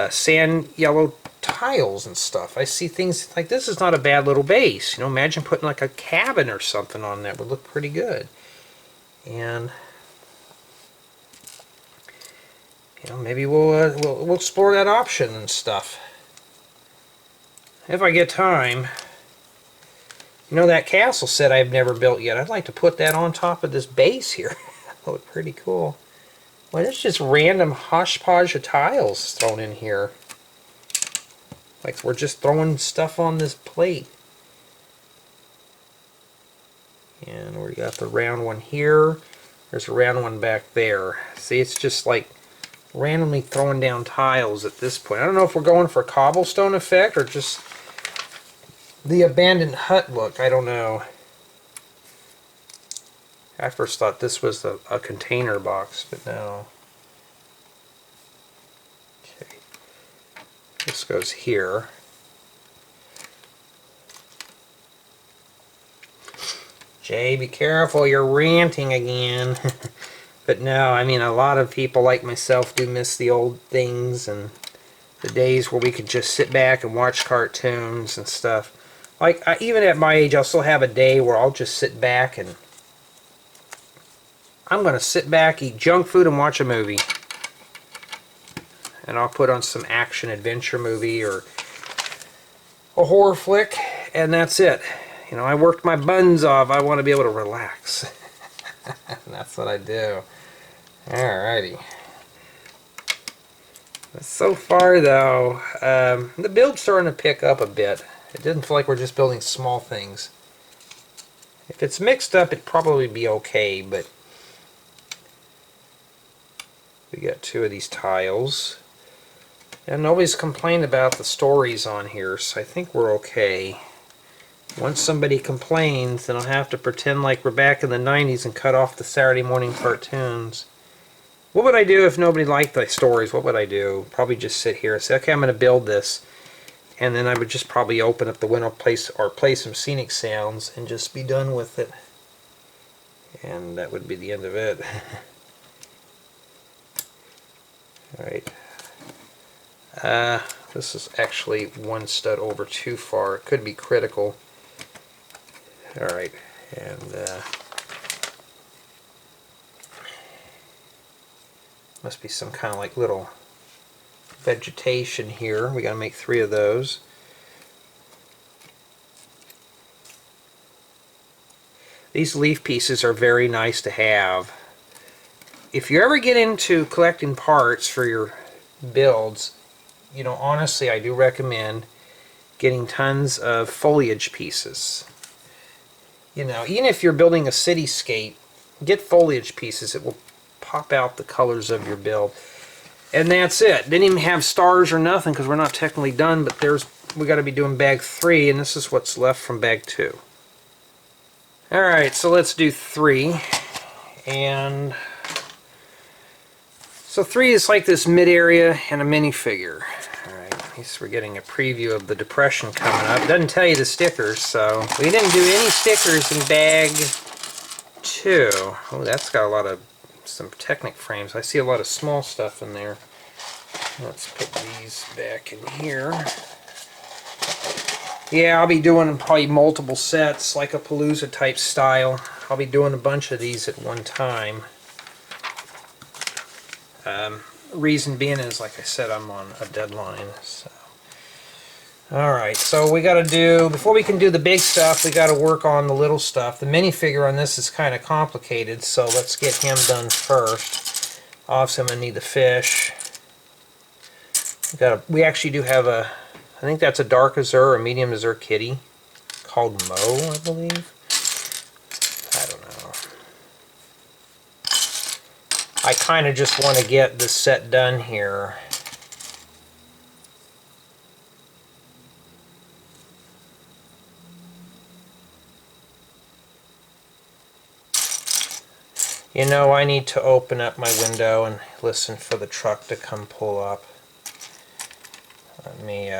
sand yellow tiles and stuff. I see things like this is not a bad little base. You know, imagine putting like a cabin or something on that would look pretty good. And you know, maybe we'll explore that option and stuff. if I get time. You know, that castle set I've never built yet. I'd like to put that on top of this base here. That would look pretty cool. Well, it's just random hodgepodge of tiles thrown in here. Like we're just throwing stuff on this plate. And we got the round one here. There's a round one back there. See, it's just like randomly throwing down tiles at this point. I don't know if we're going for a cobblestone effect or just the abandoned hut look. I don't know. I first thought this was a container box, but no. Okay. This goes here. Jay, be careful, you're ranting again. But no, I mean, a lot of people like myself do miss the old things and the days where we could just sit back and watch cartoons and stuff. Like, even at my age, I'll still have a day where I'll just sit back and I'm going to sit back, eat junk food, and watch a movie. And I'll put on some action adventure movie or a horror flick, and that's it. You know, I worked my buns off. I want to be able to relax. And that's what I do. Alrighty. So far, though, the build's starting to pick up a bit. It doesn't feel like we're just building small things. If it's mixed up, it'd probably be okay, but we got 2 of these tiles. And nobody's complained about the stories on here, so I think we're okay. Once somebody complains, then I'll have to pretend like we're back in the 90s and cut off the Saturday morning cartoons. What would I do if nobody liked the stories? What would I do? Probably just sit here and say, okay, I'm going to build this. And then I would just probably open up the window, play some scenic sounds, and just be done with it. And that would be the end of it. Alright. This is actually one stud over too far. It could be critical. Alright, and must be some kind of like little vegetation here. We gotta make 3 of those. These leaf pieces are very nice to have. If you ever get into collecting parts for your builds, you know, honestly, I do recommend getting tons of foliage pieces. You know, even if you're building a cityscape, get foliage pieces. It will pop out the colors of your build. And that's it. Didn't even have stars or nothing because we're not technically done, but we got to be doing bag 3, and this is what's left from bag 2. Alright, so let's do 3. And so 3 is like this mid-area and a minifigure. Alright, at least we're getting a preview of the depression coming up. It doesn't tell you the stickers, so we didn't do any stickers in bag 2. Oh, that's got a lot of some Technic frames. I see a lot of small stuff in there. Let's put these back in here. Yeah, I'll be doing probably multiple sets, like a Palooza type style. I'll be doing a bunch of these at one time. Reason being is, like I said, I'm on a deadline. So. Alright, so we got to do, before we can do the big stuff, we got to work on the little stuff. The minifigure on this is kind of complicated, so let's get him done first. Obviously, I'm going to need the fish. We actually do have a, I think that's a dark azure or medium azure kitty called Mo, I believe. I don't know. I kind of just want to get this set done here. You know, I need to open up my window and listen for the truck to come pull up. Let me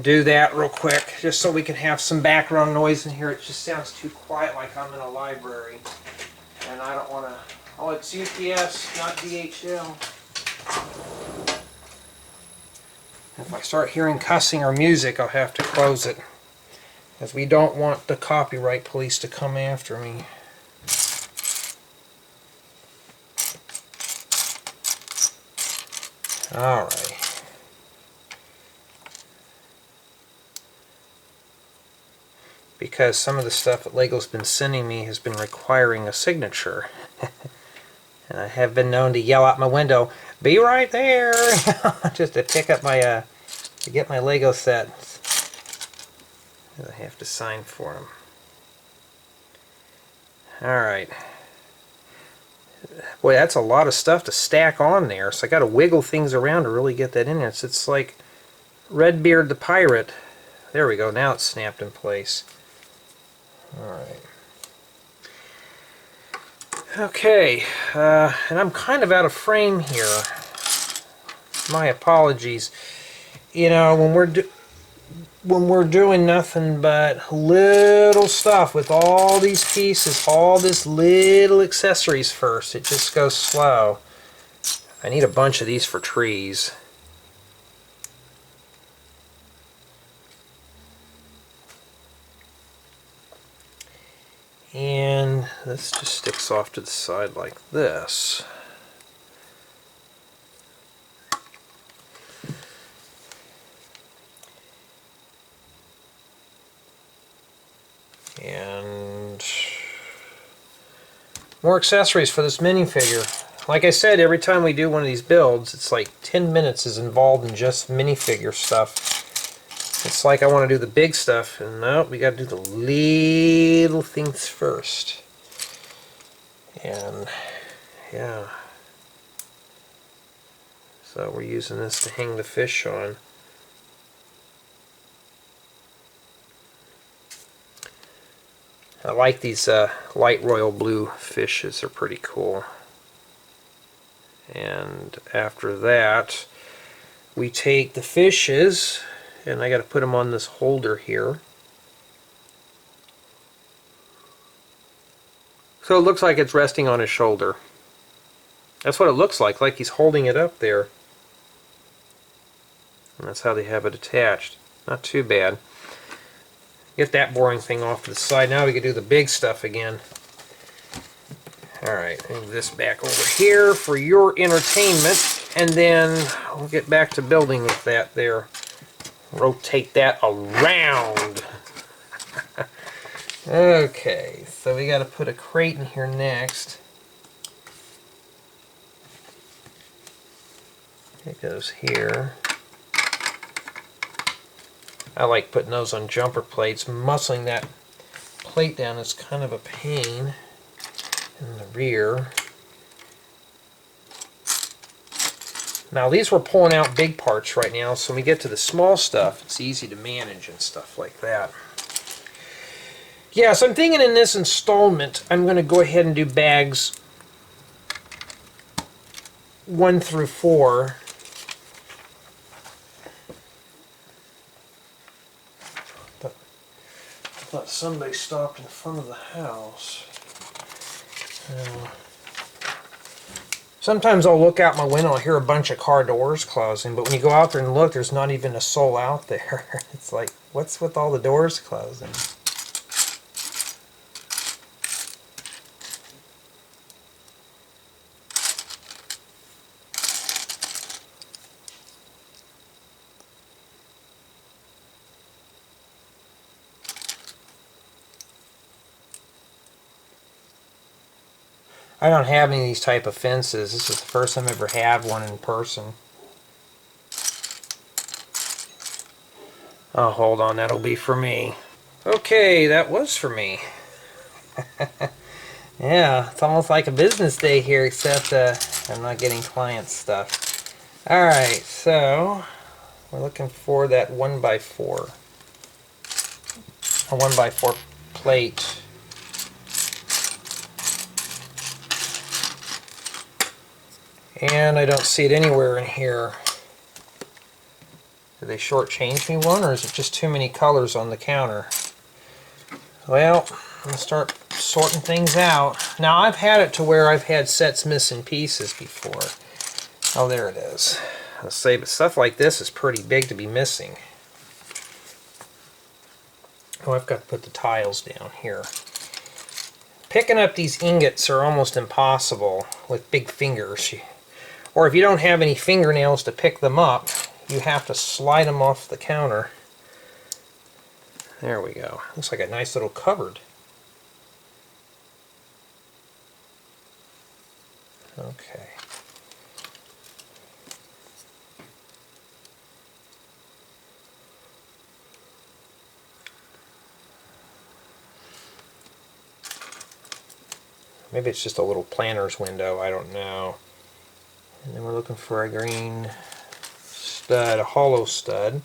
do that real quick, just so we can have some background noise in here. It just sounds too quiet, like I'm in a library. And I don't want to... Oh, it's UPS, not DHL. If I start hearing cussing or music, I'll have to close it. Because we don't want the copyright police to come after me. Alright. because some of the stuff that LEGO's been sending me has been requiring a signature. And I have been known to yell out my window, "Be right there!" just to pick up my, to get my LEGO set. I have to sign for them. Alright. Boy, that's a lot of stuff to stack on there, so I got to wiggle things around to really get that in there. It's like Redbeard the Pirate. There we go, now it's snapped in place. Alright. Okay, and I'm kind of out of frame here. My apologies. You know, when we're doing nothing but little stuff with all these pieces, all this little accessories first, it just goes slow. I need a bunch of these for trees. And this just sticks off to the side like this. And more accessories for this minifigure. Like I said, every time we do one of these builds, it's like 10 minutes is involved in just minifigure stuff. It's like I want to do the big stuff, and no, we got to do the little things first. And yeah, so we're using this to hang the fish on. I like these light royal blue fishes, they're pretty cool. And after that, we take the fishes, and I got to put them on this holder here. So it looks like it's resting on his shoulder. That's what it looks like he's holding it up there. And that's how they have it attached. Not too bad. Get that boring thing off to the side. Now we can do the big stuff again. Alright, move this back over here for your entertainment, and then we'll get back to building with that there. Rotate that around. Okay, so we got to put a crate in here next. It goes here. I like putting those on jumper plates. Muscling that plate down is kind of a pain in the rear. Now these we're pulling out big parts right now, so when we get to the small stuff, it's easy to manage and stuff like that. Yeah, so I'm thinking in this installment, I'm going to go ahead and do bags 1 through 4. I thought somebody stopped in front of the house. Sometimes I'll look out my window and hear a bunch of car doors closing, but when you go out there and look, there's not even a soul out there. It's like, what's with all the doors closing? I don't have any of these type of fences. This is the first time I ever had one in person. Oh, hold on, that'll be for me. Okay, that was for me. Yeah, it's almost like a business day here, except I'm not getting client stuff. Alright, so we're looking for that 1x4. A 1x4 plate. And I don't see it anywhere in here. Did they shortchange me one, or is it just too many colors on the counter? Well, I'm going to start sorting things out. Now, I've had it to where I've had sets missing pieces before. Oh, there it is. Let's say, but stuff like this is pretty big to be missing. Oh, I've got to put the tiles down here. Picking up these ingots are almost impossible with big fingers. Or if you don't have any fingernails to pick them up, you have to slide them off the counter. There we go. Looks like a nice little cupboard. Okay. Maybe it's just a little planter's window, I don't know. And then we're looking for a green stud, a hollow stud.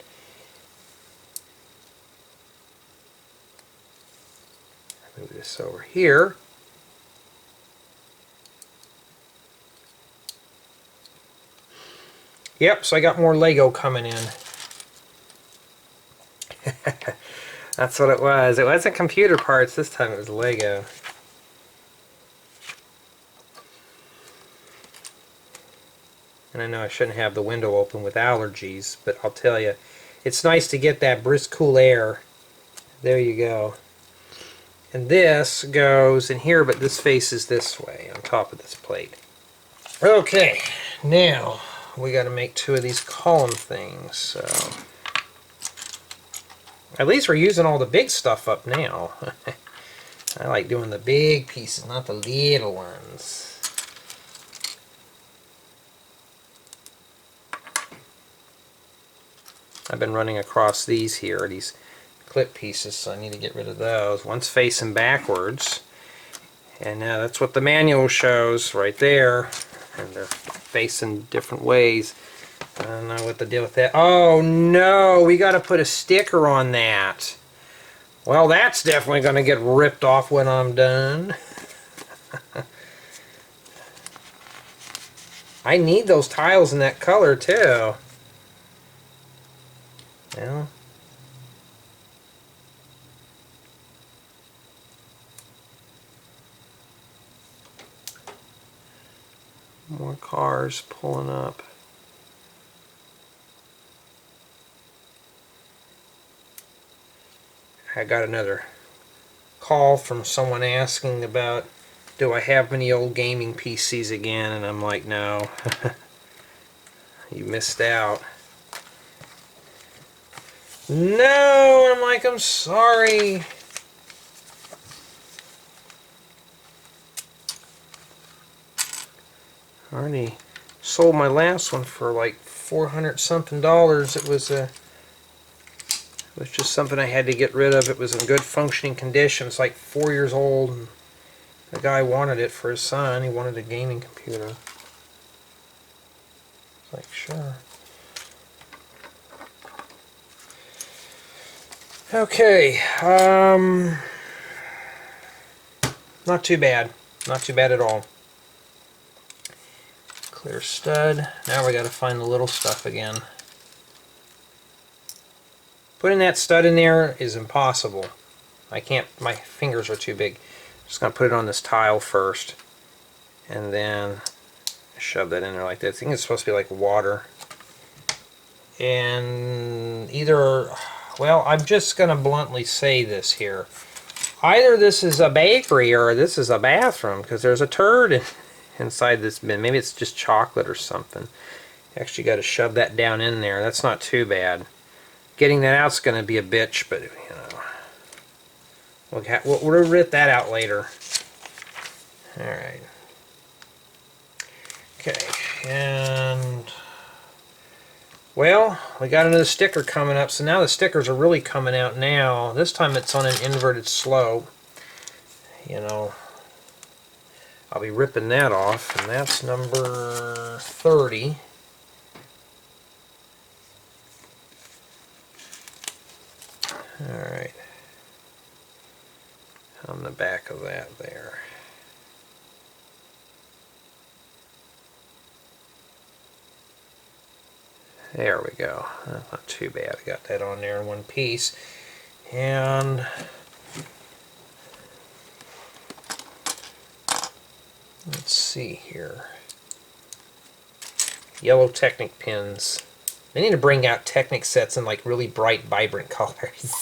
Move this over here. Yep, so I got more Lego coming in. That's what it was. It wasn't computer parts this time, it was Lego. And I know I shouldn't have the window open with allergies, but I'll tell you, it's nice to get that brisk, cool air. There you go. And this goes in here, but this faces this way on top of this plate. Okay, now we got to make 2 of these column things. So at least we're using all the big stuff up now. I like doing the big pieces, not the little ones. I've been running across these here, these clip pieces, so I need to get rid of those. One's facing backwards, and that's what the manual shows right there, and they're facing different ways. I don't know what to deal with that. Oh no, we got to put a sticker on that. Well, that's definitely going to get ripped off when I'm done. I need those tiles in that color too. Well, more cars pulling up. I got another call from someone asking about, do I have any old gaming PCs again? And I'm like, no. You missed out. No! I'm like, I'm sorry. I already sold my last one for like $400 something. It was just something I had to get rid of. It was in good functioning condition. It's like 4 years old. And the guy wanted it for his son. He wanted a gaming computer. It's like, sure. Okay. Not too bad. Not too bad at all. Clear stud. Now we got to find the little stuff again. Putting that stud in there is impossible. I can't, my fingers are too big. Just going to put it on this tile first. And then shove that in there like that. I think it's supposed to be like water. And either, well, I'm just going to bluntly say this here. Either this is a bakery or this is a bathroom, because there's a turd inside this bin. Maybe it's just chocolate or something. You actually got to shove that down in there. That's not too bad. Getting that out's going to be a bitch, but you know, we'll rip that out later. All right. Okay, and well, we got another sticker coming up. So now the stickers are really coming out now. This time it's on an inverted slope. You know, I'll be ripping that off, and that's number 30. Alright, on the back of that there. There we go. That's not too bad. I got that on there in one piece. And let's see here. Yellow Technic pins. They need to bring out Technic sets in like really bright, vibrant colors.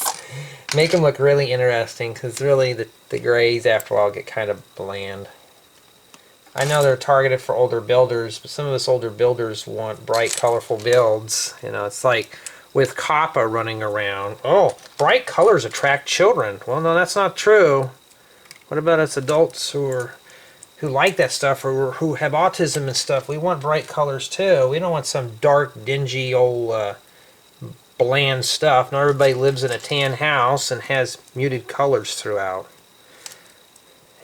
Make them look really interesting, because really the grays after a while get kind of bland. I know they're targeted for older builders, but some of us older builders want bright, colorful builds. You know, it's like with Kappa running around. Oh, bright colors attract children. Well, no, that's not true. What about us adults who like that stuff, or who have autism and stuff? We want bright colors too. We don't want some dark, dingy, old, bland stuff. Not everybody lives in a tan house and has muted colors throughout.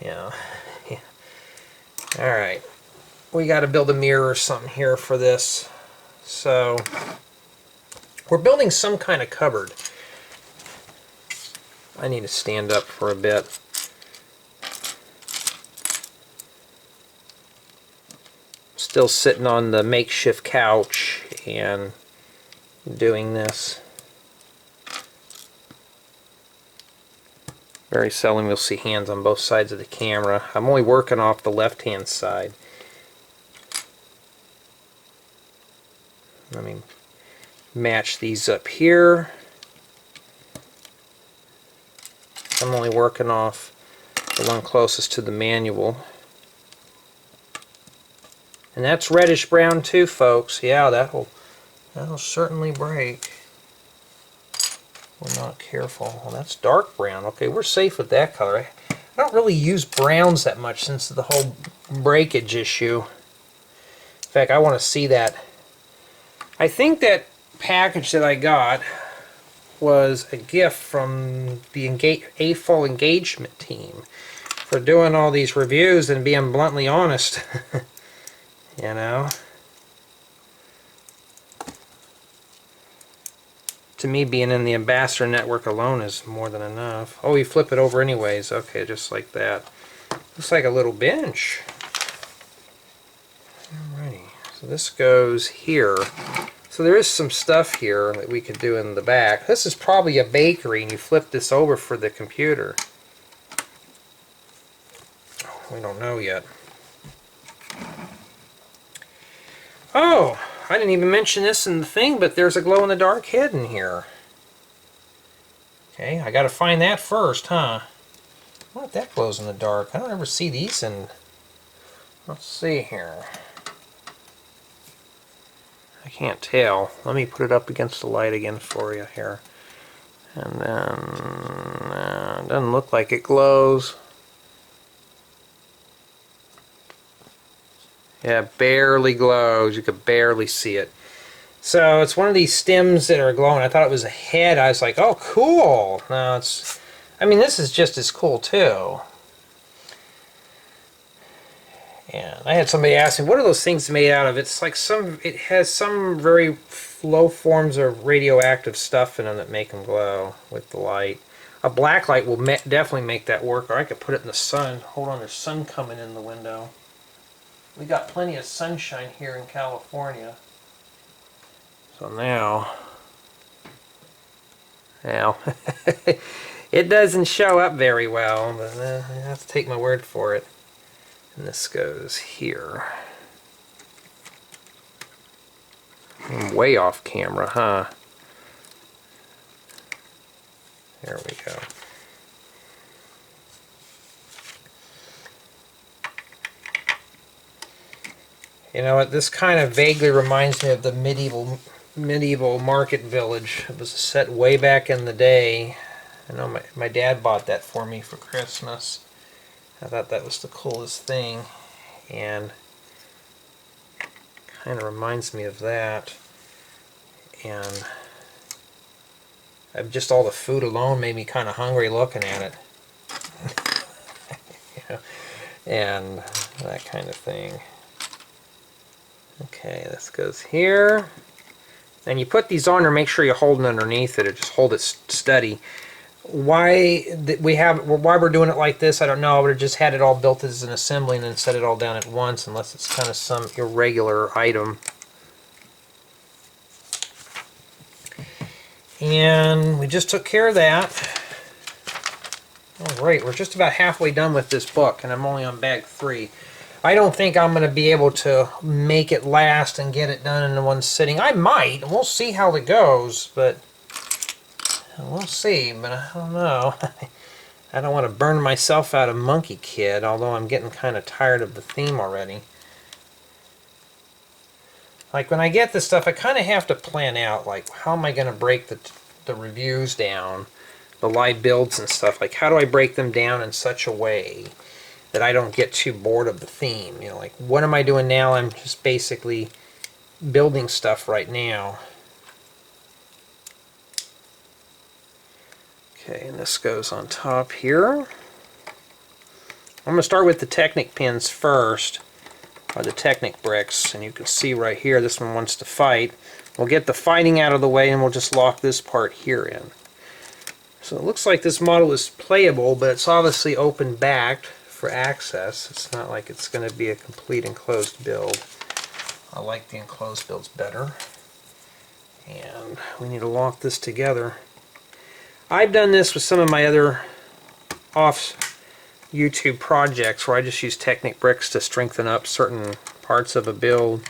Yeah. All right. We got to build a mirror or something here for this. So we're building some kind of cupboard. I need to stand up for a bit. Still sitting on the makeshift couch and doing this. Very seldom you'll see hands on both sides of the camera. I'm only working off the left-hand side. Let me match these up here. I'm only working off the one closest to the manual. And that's reddish brown too, folks. Yeah, that'll certainly break. We're not careful. Well, that's dark brown. Okay, we're safe with that color. I don't really use browns that much since the whole breakage issue. In fact, I want to see that. I think that package that I got was a gift from the AFOL engagement team for doing all these reviews and being bluntly honest. You know? To me, being in the Ambassador Network alone is more than enough. Oh, you flip it over anyways. Okay, just like that. Looks like a little bench. Alrighty, so this goes here. So there is some stuff here that we could do in the back. This is probably a bakery, and you flip this over for the computer. We don't know yet. Oh, I didn't even mention this in the thing, but there's a glow-in-the-dark head in here. Okay, I gotta find that first, huh? I wonder if that glows in the dark. I don't ever see these in... Let's see here. I can't tell. Let me put it up against the light again for you here. And then... it doesn't look like it glows. Yeah, barely glows. You could barely see it. So it's one of these stems that are glowing. I thought it was a head. I was like, oh, cool. No, it's... I mean, this is just as cool, too. And I had somebody ask me, what are those things made out of? It's like it has some very low forms of radioactive stuff in them that make them glow with the light. A black light will definitely make that work, or I could put it in the sun. Hold on, there's sun coming in the window. We got plenty of sunshine here in California. So now it doesn't show up very well, but I have to take my word for it. And this goes here. I'm way off camera, huh? There we go. You know what, this kind of vaguely reminds me of the medieval market village. It was a set way back in the day. I know my dad bought that for me for Christmas. I thought that was the coolest thing, and kind of reminds me of that. And just all the food alone made me kind of hungry looking at it. You know, and that kind of thing. Okay, this goes here. And you put these on there, make sure you hold it underneath it, or just hold it steady. Why we're doing it like this, I don't know. I would have just had it all built as an assembly and then set it all down at once, unless it's kind of some irregular item. And we just took care of that. Alright, we're just about halfway done with this book, and I'm only on bag 3. I don't think I'm going to be able to make it last and get it done in one sitting. I might. We'll see how it goes, but we'll see. But I don't know. I don't want to burn myself out of Monkey Kid, although I'm getting kind of tired of the theme already. like when I get this stuff, I kind of have to plan out, like, how am I going to break the reviews down, the live builds and stuff. Like, how do I break them down in such a way that I don't get too bored of the theme? You know, like, what am I doing now? I'm just basically building stuff right now. Okay, and this goes on top here. I'm going to start with the Technic pins first, or the Technic bricks, and you can see right here this one wants to fight. We'll get the fighting out of the way and we'll just lock this part here in. So it looks like this model is playable, but it's obviously open backed for access. It's not like it's going to be a complete enclosed build. I like the enclosed builds better. And we need to lock this together. I've done this with some of my other off YouTube projects where I just use Technic bricks to strengthen up certain parts of a build.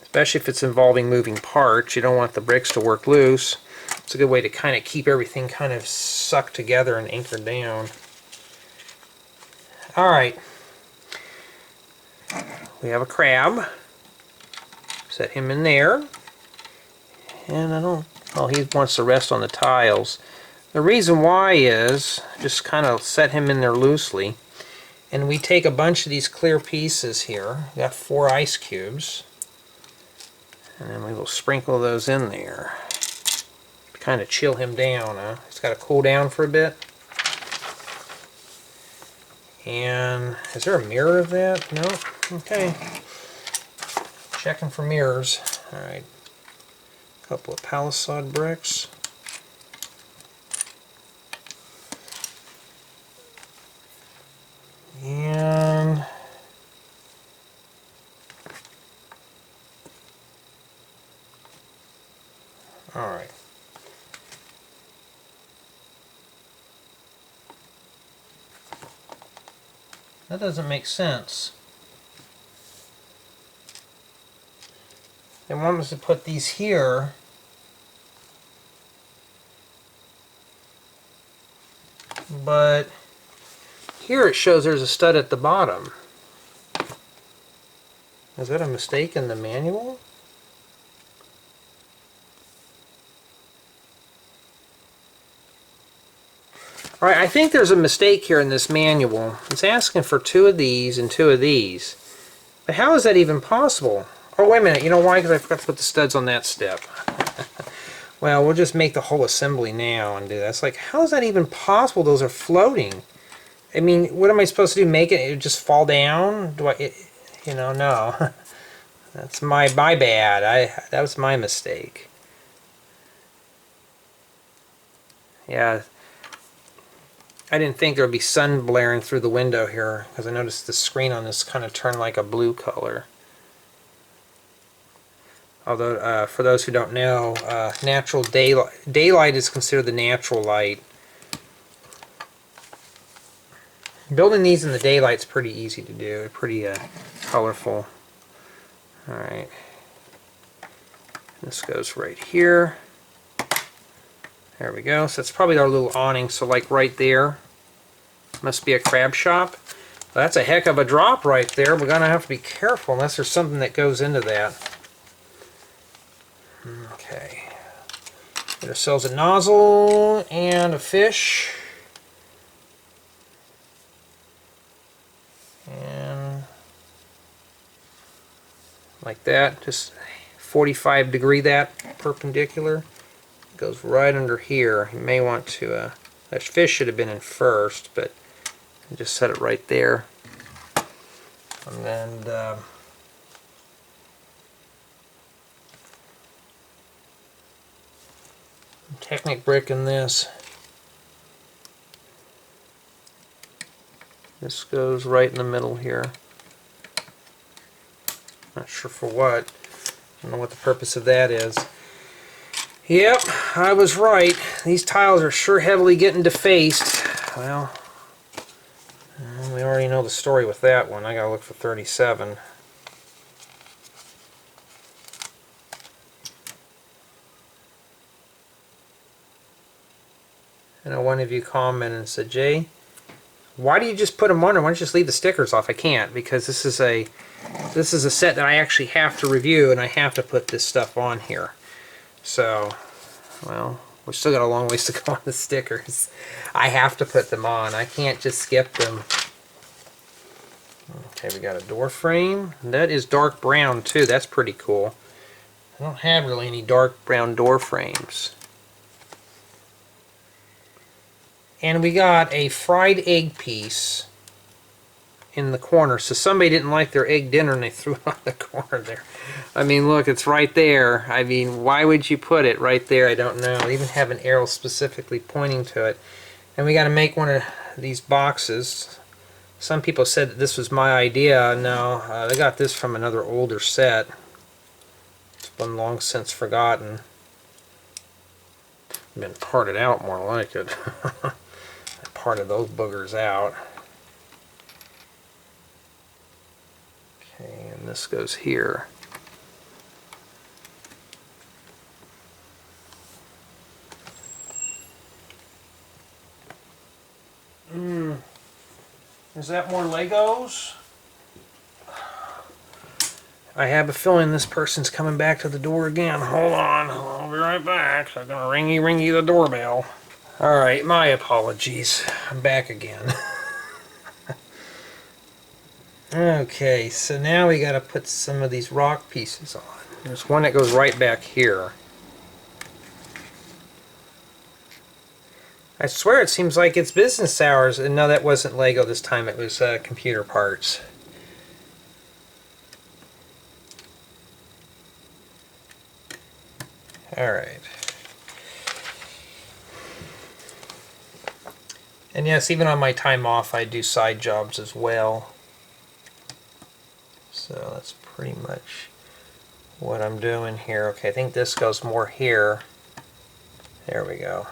Especially if it's involving moving parts, you don't want the bricks to work loose. It's a good way to kind of keep everything kind of sucked together and anchored down. Alright. We have a crab. Set him in there. And oh, he wants to rest on the tiles. The reason why is, just kind of set him in there loosely. And we take a bunch of these clear pieces here. We got 4 ice cubes. And then we will sprinkle those in there. To kind of chill him down. He's got to cool down for a bit. And is there a mirror of that? No? Okay. Checking for mirrors. Alright. A couple of palisade bricks. And alright. That doesn't make sense. They want us to put these here. But here it shows there's a stud at the bottom. Is that a mistake in the manual? Alright, I think there's a mistake here in this manual. It's asking for 2 of these and 2 of these. But how is that even possible? Oh, wait a minute. You know why? Because I forgot to put the studs on that step. Well, we'll just make the whole assembly now and do that. It's like, how is that even possible? Those are floating. I mean, what am I supposed to do? Make it just fall down? Do I, you know, no. That's my bad. That was my mistake. Yeah. I didn't think there would be sun blaring through the window here, because I noticed the screen on this kind of turned like a blue color. Although, for those who don't know, natural daylight is considered the natural light. Building these in the daylight is pretty easy to do. They're pretty colorful. Alright. This goes right here. There we go. So that's probably our little awning. So like right there, must be a crab shop. Well, that's a heck of a drop right there. We're going to have to be careful unless there's something that goes into that. Okay. Get ourselves a nozzle and a fish. And like that. Just 45 degree that perpendicular. Goes right under here. You may want to, that fish should have been in first, but just set it right there. And then Technic brick in this. This goes right in the middle here. Not sure for what. I don't know what the purpose of that is. Yep, I was right. These tiles are sure heavily getting defaced. Well, we already know the story with that one. I gotta look for 37. I know one of you commented and said, Jay, why do you just put them on, or why don't you just leave the stickers off? I can't, because this is a this is a set that I actually have to review, and I have to put this stuff on here. So, well, we've still got a long ways to go on the stickers. I have to put them on. I can't just skip them. Okay, we got a door frame. That is dark brown too. That's pretty cool. I don't have really any dark brown door frames. And we got a fried egg piece in the corner. So somebody didn't like their egg dinner and they threw it on the corner there. I mean, look, it's right there. I mean, why would you put it right there? I don't know. They even have an arrow specifically pointing to it. And we got to make one of these boxes. Some people said that this was my idea. No, they got this from another older set. It's been long since forgotten. Been parted out more like it. I parted those boogers out. Okay, and this goes here. Is that more Legos? I have a feeling this person's coming back to the door again. Hold on, I'll be right back. I'm gonna ringy the doorbell. Alright, my apologies. I'm back again. Okay, so now we gotta put some of these rock pieces on. There's one that goes right back here. I swear it seems like it's business hours, and no, that wasn't Lego this time, it was computer parts. Alright. And yes, even on my time off I do side jobs as well. So that's pretty much what I'm doing here. Okay, I think this goes more here. There we go.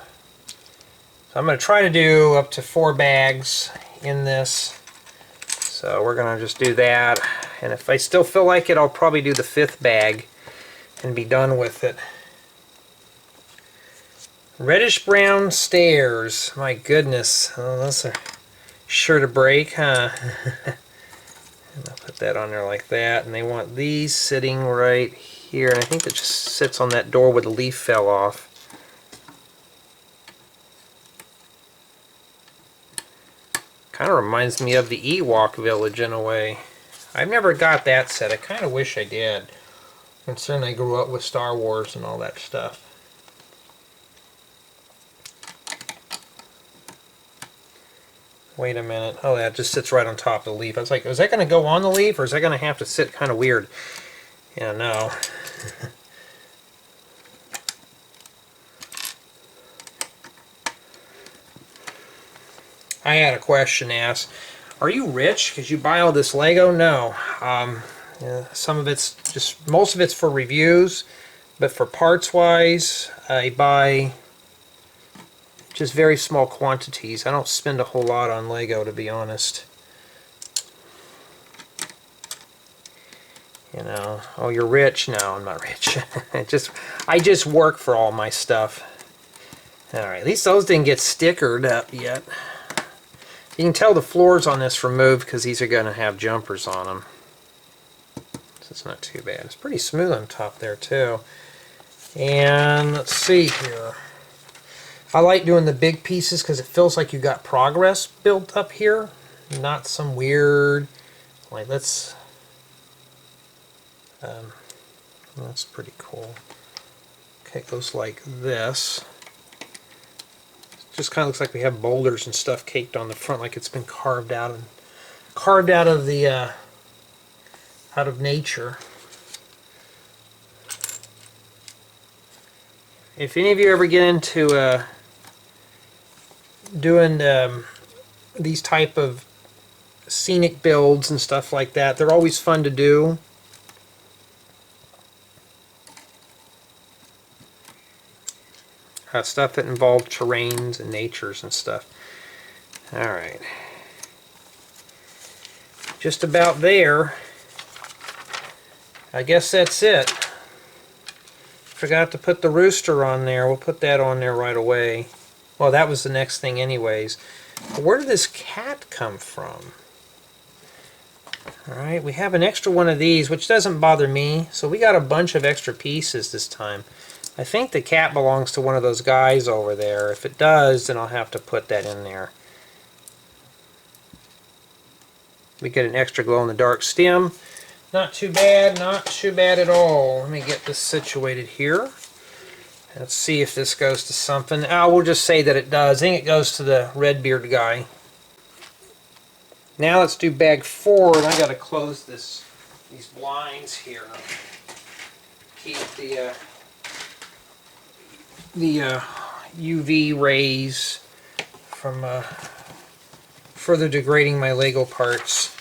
So I'm going to try to do up to 4 bags in this. So we're going to just do that. And if I still feel like it, I'll probably do the 5th bag and be done with it. Reddish brown stairs. My goodness. Oh, those are sure to break, huh? And I'll put that on there like that. And they want these sitting right here. And I think that just sits on that door where the leaf fell off. Kind of reminds me of the Ewok village in a way. I've never got that set. I kind of wish I did. Considering I grew up with Star Wars and all that stuff. Wait a minute. Oh, that just sits right on top of the leaf. I was like, is that going to go on the leaf or is that going to have to sit kind of weird? Yeah, no. I had a question asked. Are you rich because you buy all this Lego? No. Yeah, some of it's just, most of it's for reviews, but for parts wise, I buy just very small quantities. I don't spend a whole lot on Lego, to be honest. You know, oh, you're rich? No, I'm not rich. I just work for all my stuff. Alright, at least those didn't get stickered up yet. You can tell the floors on this removed because these are going to have jumpers on them. So it's not too bad. It's pretty smooth on top there too. And let's see here. I like doing the big pieces because it feels like you got progress built up here. Not some weird, like let's, that's pretty cool. Okay, it goes like this. Just kind of looks like we have boulders and stuff caked on the front, like it's been carved out of the out of nature. If any of you ever get into doing these type of scenic builds and stuff like that, they're always fun to do. Stuff that involve terrains and natures and stuff. Alright. Just about there. I guess that's it. Forgot to put the rooster on there. We'll put that on there right away. Well, that was the next thing anyways. Where did this cat come from? Alright, we have an extra one of these, which doesn't bother me. So we got a bunch of extra pieces this time. I think the cat belongs to one of those guys over there. If it does, then I'll have to put that in there. We get an extra glow-in-the-dark stem. Not too bad, not too bad at all. Let me get this situated here. Let's see if this goes to something. We'll just say that it does. I think it goes to the red-beard guy. Now let's do bag 4, and I got to close these blinds here. Keep the UV rays from further degrading my Lego parts.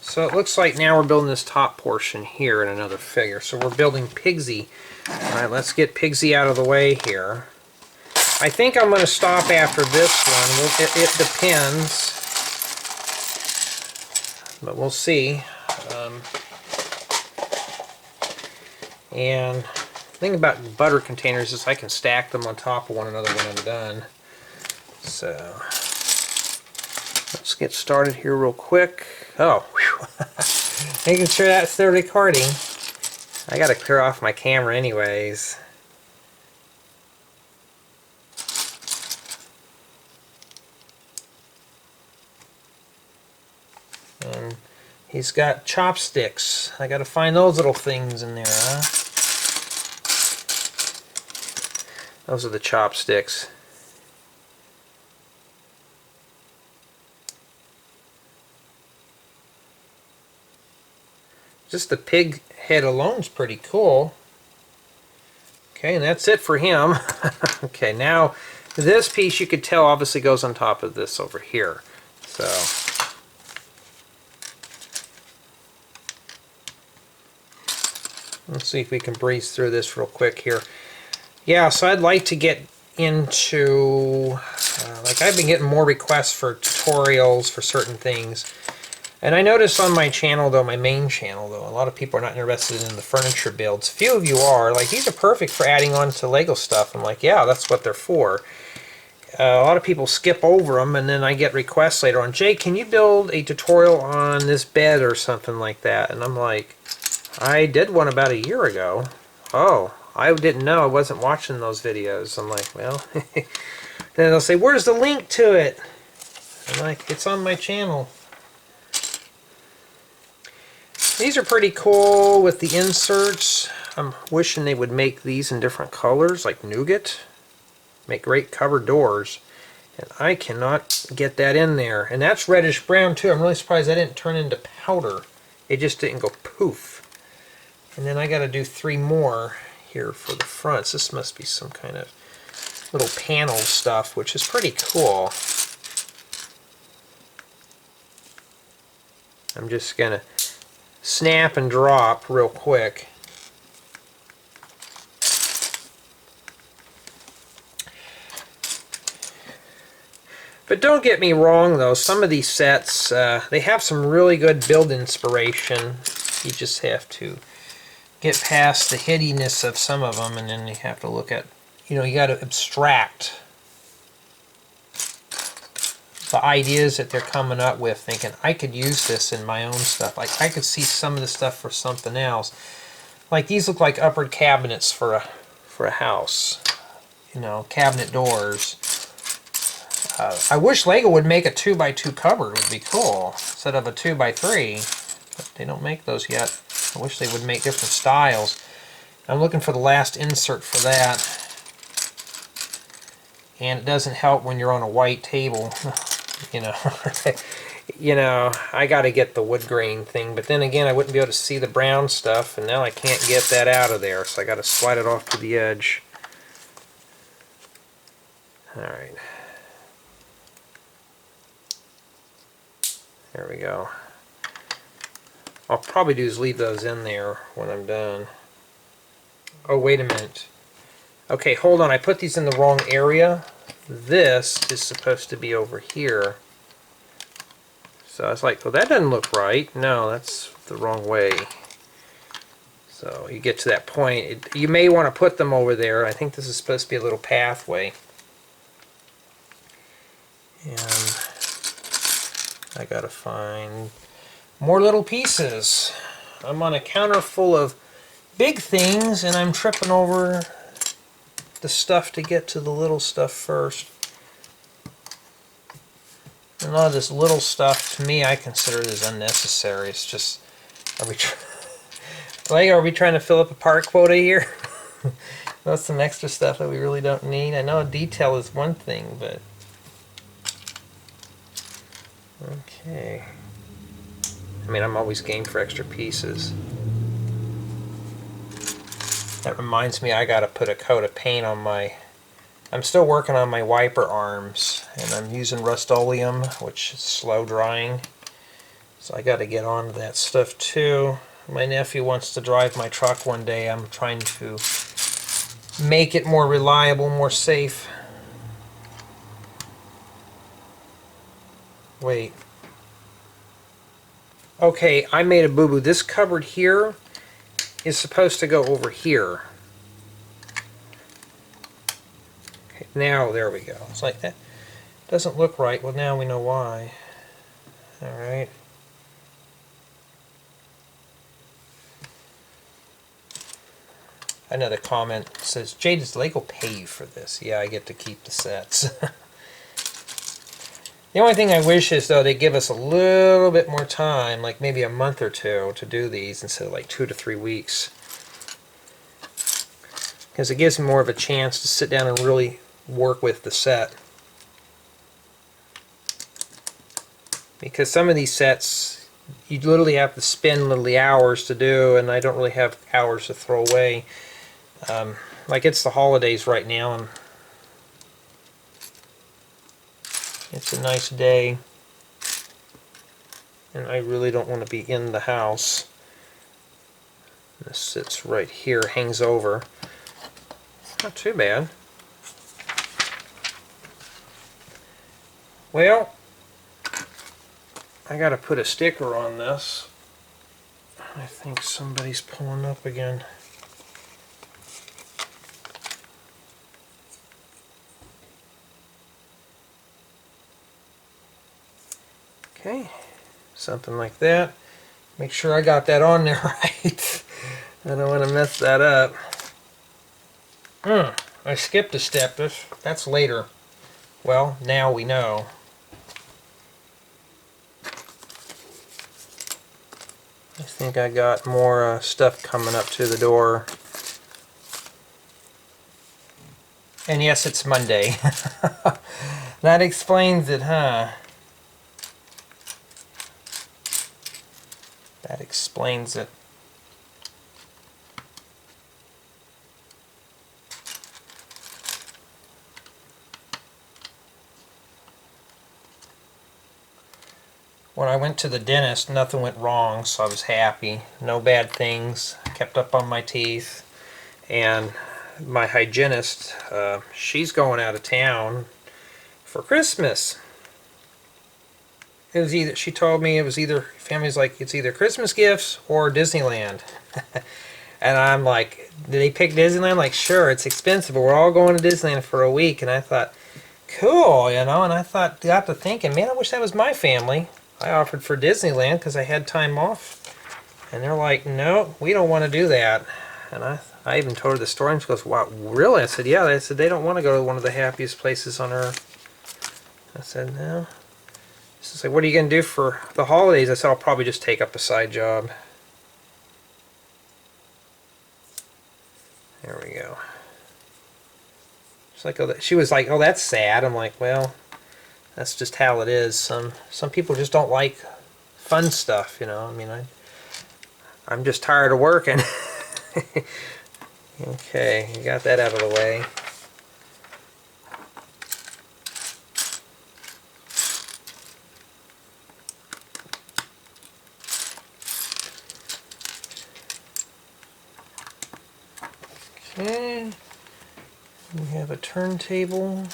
So it looks like now we're building this top portion here in another figure. So we're building Pigsy. Alright, let's get Pigsy out of the way here. I think I'm going to stop after this one. It depends. But we'll see. And the thing about butter containers is I can stack them on top of one another when I'm done. So let's get started here real quick. Oh, making sure that's still recording. I gotta clear off my camera anyways. And he's got chopsticks. I gotta find those little things in there, huh? Those are the chopsticks. Just the pig head alone is pretty cool. Okay, and that's it for him. Okay, now this piece you could tell obviously goes on top of this over here. So let's see if we can breeze through this real quick here. Yeah, so I'd like to get into, like I've been getting more requests for tutorials for certain things. And I noticed on my channel though, my main channel though, a lot of people are not interested in the furniture builds. Few of you are. Like, these are perfect for adding on to Lego stuff. I'm like, yeah, that's what they're for. A lot of people skip over them, and then I get requests later on, Jay, can you build a tutorial on this bed or something like that? And I'm like, I did one about a year ago. Oh, I didn't know. I wasn't watching those videos. I'm like, well, then they'll say, where's the link to it? I'm like, it's on my channel. These are pretty cool with the inserts. I'm wishing they would make these in different colors, like nougat. Make great covered doors. And I cannot get that in there. And that's reddish brown too. I'm really surprised that didn't turn into powder. It just didn't go poof. And then I got to do 3 more here for the fronts. This must be some kind of little panel stuff, which is pretty cool. I'm just going to snap and drop real quick. But don't get me wrong though, some of these sets, they have some really good build inspiration. You just have to get past the hiddiness of some of them, and then you have to look at, you know, you got to abstract the ideas that they're coming up with, thinking, I could use this in my own stuff. Like, I could see some of the stuff for something else. Like, these look like upward cabinets for a house. You know, cabinet doors. I wish Lego would make a 2x2 cupboard. It would be cool, instead of a 2x3. But they don't make those yet. I wish they would make different styles. I'm looking for the last insert for that. And it doesn't help when you're on a white table. You know, you know, I got to get the wood grain thing, but then again, I wouldn't be able to see the brown stuff, and now I can't get that out of there, so I got to slide it off to the edge. All right, there we go. I'll probably do is leave those in there when I'm done. Oh, wait a minute. Okay, hold on. I put these in the wrong area. This is supposed to be over here. So I was like, well, that doesn't look right. No, that's the wrong way. So you get to that point. You may want to put them over there. I think this is supposed to be a little pathway. And I gotta find More little pieces. I'm on a counter full of big things and I'm tripping over the stuff to get to the little stuff first. And a lot of this little stuff, to me, I consider it as unnecessary. It's just, are we trying to fill up a part quota here? That's some extra stuff that we really don't need. I know detail is one thing, but... Okay. I mean, I'm always game for extra pieces. That reminds me, I gotta put a coat of paint on my... I'm still working on my wiper arms, and I'm using Rust-Oleum, which is slow drying. So I gotta get on to that stuff too. My nephew wants to drive my truck one day. I'm trying to make it more reliable, more safe. Wait. Okay, I made a boo-boo. This cupboard here is supposed to go over here. Okay, now, there we go. It's like that. Doesn't look right. Well, now we know why. Alright. Another comment says, Jay, does Lego pay you for this? Yeah, I get to keep the sets. The only thing I wish is, though, they give us a little bit more time, like maybe a month or two, to do these instead of like 2 to 3 weeks. Because it gives me more of a chance to sit down and really work with the set. Because some of these sets, you literally have to spend literally hours to do, and I don't really have hours to throw away. Like it's the holidays right now, and it's a nice day, and I really don't want to be in the house. This sits right here, hangs over. Not too bad. Well, I gotta put a sticker on this. I think somebody's pulling up again. Okay, something like that. Make sure I got that on there right. I don't want to mess that up. I skipped a step. That's later. Well, now we know. I think I got more stuff coming up to the door. And yes, it's Monday. That explains it, huh? That explains it. When I went to the dentist, nothing went wrong, so I was happy. No bad things. Kept up on my teeth. And my hygienist, she's going out of town for Christmas. It was either, she told me it was either, family's like, it's either Christmas gifts or Disneyland. And I'm like, did they pick Disneyland? Like, sure, it's expensive, but we're all going to Disneyland for a week. And I thought, cool, you know, and I thought, got to thinking, man, I wish that was my family. I offered for Disneyland because I had time off. And they're like, no, we don't want to do that. And I even told her the story, and she goes, wow, really? I said, yeah. They said they don't want to go to one of the happiest places on earth. I said, no. She's like, what are you going to do for the holidays? I said, I'll probably just take up a side job. There we go. She's like, oh, she was like, oh, that's sad. I'm like, well, that's just how it is. Some people just don't like fun stuff, you know. I mean, I'm just tired of working. Okay, you got that out of the way. Okay, we have a turntable.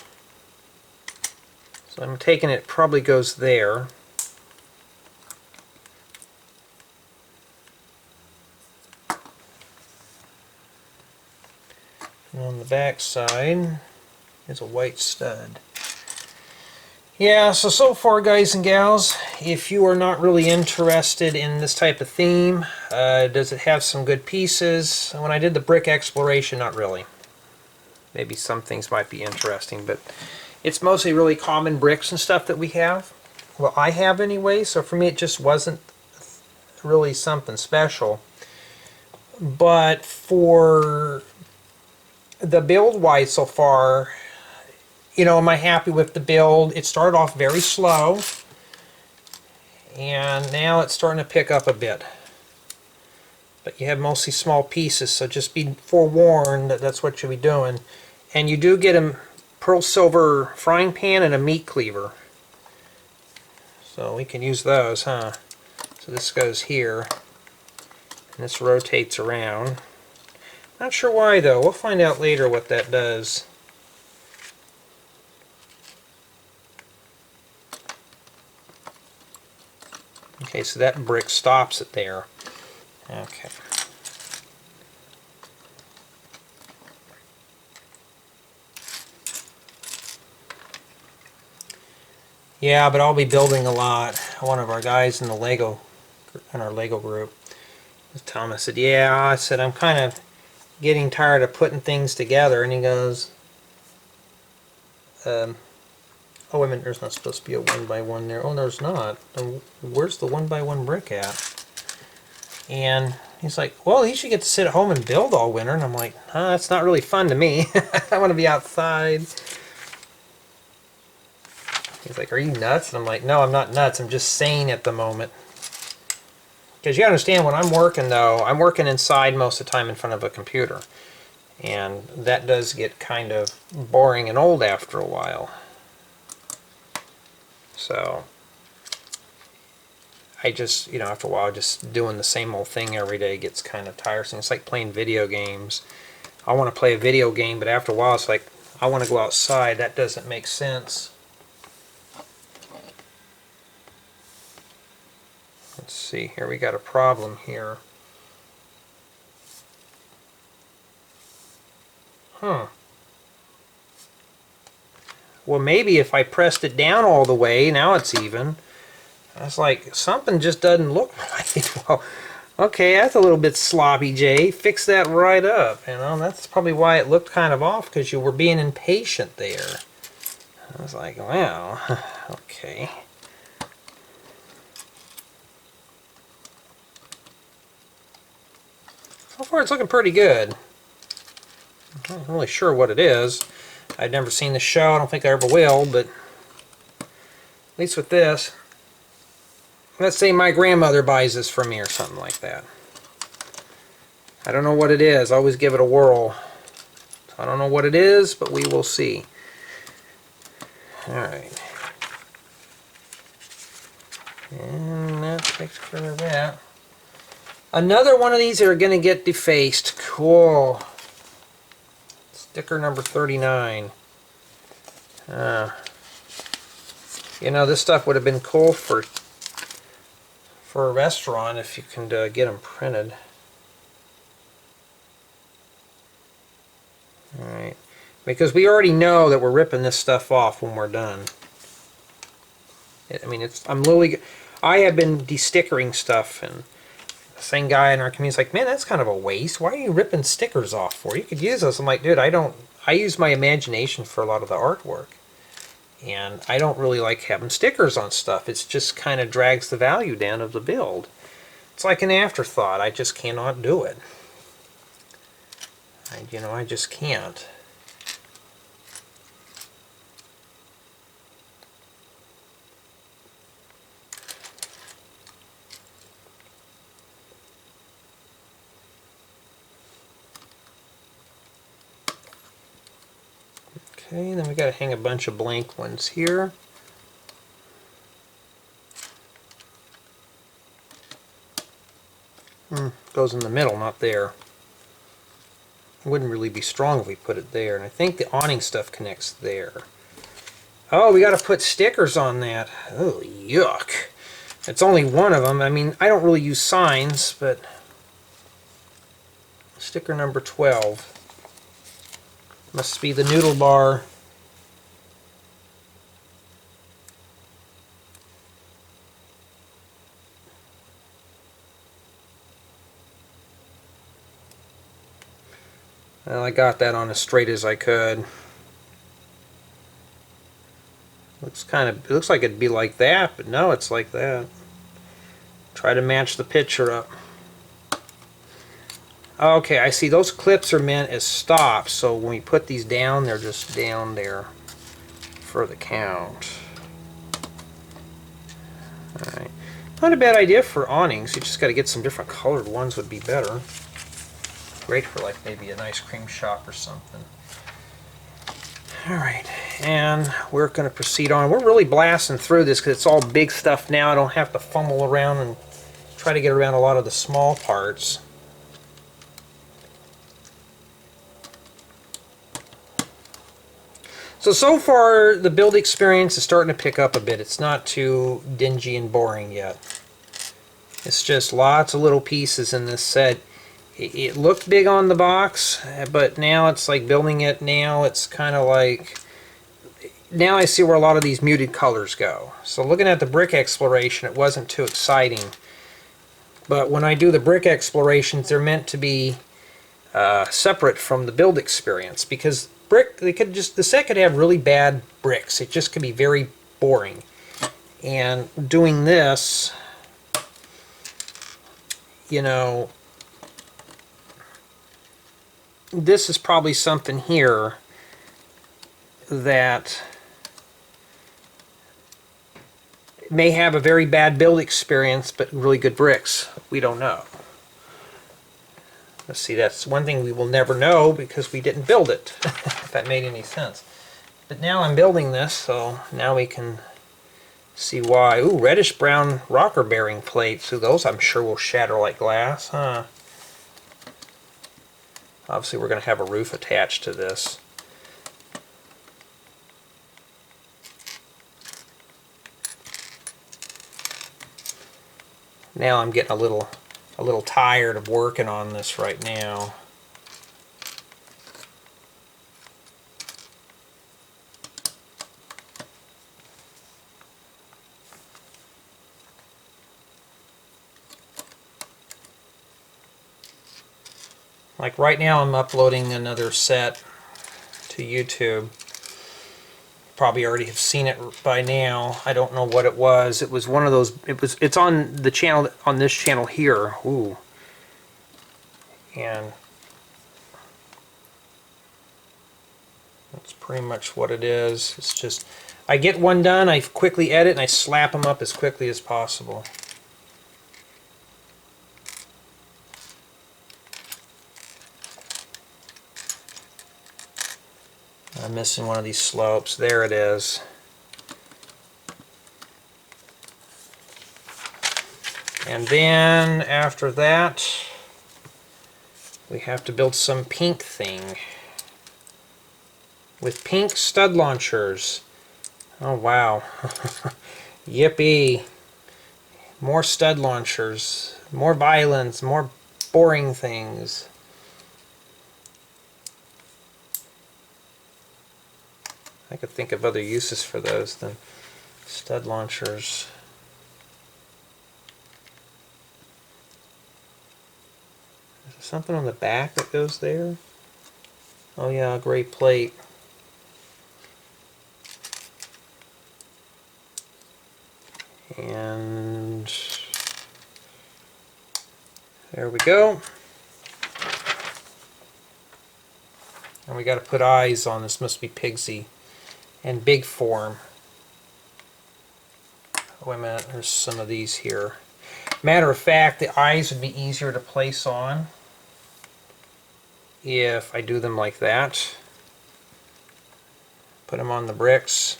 So I'm taking it probably goes there. And on the back side is a white stud. Yeah, so far, guys and gals, if you are not really interested in this type of theme, does it have some good pieces? When I did the brick exploration, not really. Maybe some things might be interesting, but it's mostly really common bricks and stuff that we have. Well, I have anyway, so for me it just wasn't really something special. But for the build-wise so far, you know, am I happy with the build? It started off very slow, and now it's starting to pick up a bit. But you have mostly small pieces, so just be forewarned that that's what you'll be doing. And you do get a pearl silver frying pan and a meat cleaver. So we can use those, huh? So this goes here, and this rotates around. Not sure why though. We'll find out later what that does. Okay, so that brick stops it there. Okay. Yeah, but I'll be building a lot. One of our guys in our Lego group was telling me, I said, yeah, I said, I'm kind of getting tired of putting things together. And he goes, oh, wait a minute, there's not supposed to be a 1x1 there. Oh, there's not. Where's the 1x1 brick at? And he's like, well, you should get to sit at home and build all winter. And I'm like, that's not really fun to me. I want to be outside. He's like, are you nuts? And I'm like, no, I'm not nuts. I'm just sane at the moment. Because you understand, when I'm working, though, I'm working inside most of the time in front of a computer. And that does get kind of boring and old after a while. So I just, you know, after a while, just doing the same old thing every day gets kind of tiresome. It's like playing video games. I want to play a video game, but after a while, it's like, I want to go outside. That doesn't make sense. Let's see here, we got a problem here. Huh. Well, maybe if I pressed it down all the way, now it's even. I was like, something just doesn't look right. Well, okay, that's a little bit sloppy, Jay. Fix that right up. You know, that's probably why it looked kind of off, because you were being impatient there. I was like, wow, okay. So far it's looking pretty good. I'm not really sure what it is. I've never seen the show, I don't think I ever will, but at least with this, let's say my grandmother buys this from me or something like that. I don't know what it is. I always give it a whirl. So I don't know what it is, but we will see. Alright. And that takes care of that. Another one of these are going to get defaced. Cool. Sticker number 39. You know, this stuff would have been cool for a restaurant if you can get them printed. Alright. Because we already know that we're ripping this stuff off when we're done. I mean, I have been destickering stuff, and the same guy in our community is like, man, that's kind of a waste. Why are you ripping stickers off for? You could use those. I'm like, dude, I use my imagination for a lot of the artwork. And I don't really like having stickers on stuff. It just kind of drags the value down of the build. It's like an afterthought. I just cannot do it. I just can't. Okay, then we got to hang a bunch of blank ones here. Goes in the middle, not there. It wouldn't really be strong if we put it there, and I think the awning stuff connects there. Oh, we got to put stickers on that. Oh, yuck. It's only one of them. I mean, I don't really use signs, but sticker number 12. Must be the noodle bar. Well, I got that on as straight as I could. It looks like it'd be like that, but no, it's like that. Try to match the picture up. Okay, I see those clips are meant as stops, so when we put these down, they're just down there for the count. Alright. Not a bad idea for awnings. You just got to get some different colored ones would be better. Great for like maybe an ice cream shop or something. Alright, and we're going to proceed on. We're really blasting through this because it's all big stuff now. I don't have to fumble around and try to get around a lot of the small parts. So far the build experience is starting to pick up a bit. It's not too dingy and boring yet. It's just lots of little pieces in this set. It looked big on the box, but now it's like building it now, it's kind of like... Now I see where a lot of these muted colors go. So looking at the brick exploration, it wasn't too exciting. But when I do the brick explorations, they're meant to be separate from the build experience, because the set could have really bad bricks. It just could be very boring. And doing this, you know, this is probably something here that may have a very bad build experience, but really good bricks. We don't know. Let's see, that's one thing we will never know because we didn't build it, if that made any sense. But now I'm building this, so now we can see why. Ooh, reddish brown rocker bearing plates. Ooh, those I'm sure will shatter like glass, huh? Obviously we're going to have a roof attached to this. Now I'm getting a little tired of working on this right now. Like right now I'm uploading another set to YouTube. Probably already have seen it by now. I don't know what it was. It was one of those, it's on the channel, on this channel here. Ooh. And that's pretty much what it is. It's just, I get one done, I quickly edit, and I slap them up as quickly as possible. I'm missing one of these slopes. There it is. And then after that, we have to build some pink thing with pink stud launchers. Oh wow. Yippee. More stud launchers, more violence, more boring things. I could think of other uses for those than stud launchers. Is there something on the back that goes there? Oh yeah, a gray plate. And there we go. And we got to put eyes on this. Must be Pigsy. And big form. Wait a minute, there's some of these here. Matter of fact, the eyes would be easier to place on if I do them like that. Put them on the bricks.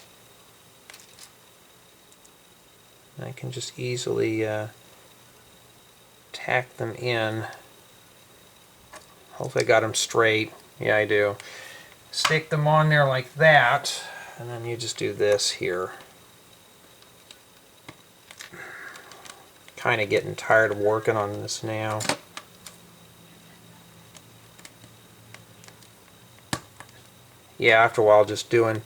I can just easily tack them in. Hopefully I got them straight. Yeah, I do. Stick them on there like that, and then you just do this here. Kind of getting tired of working on this now. Yeah, after a while just doing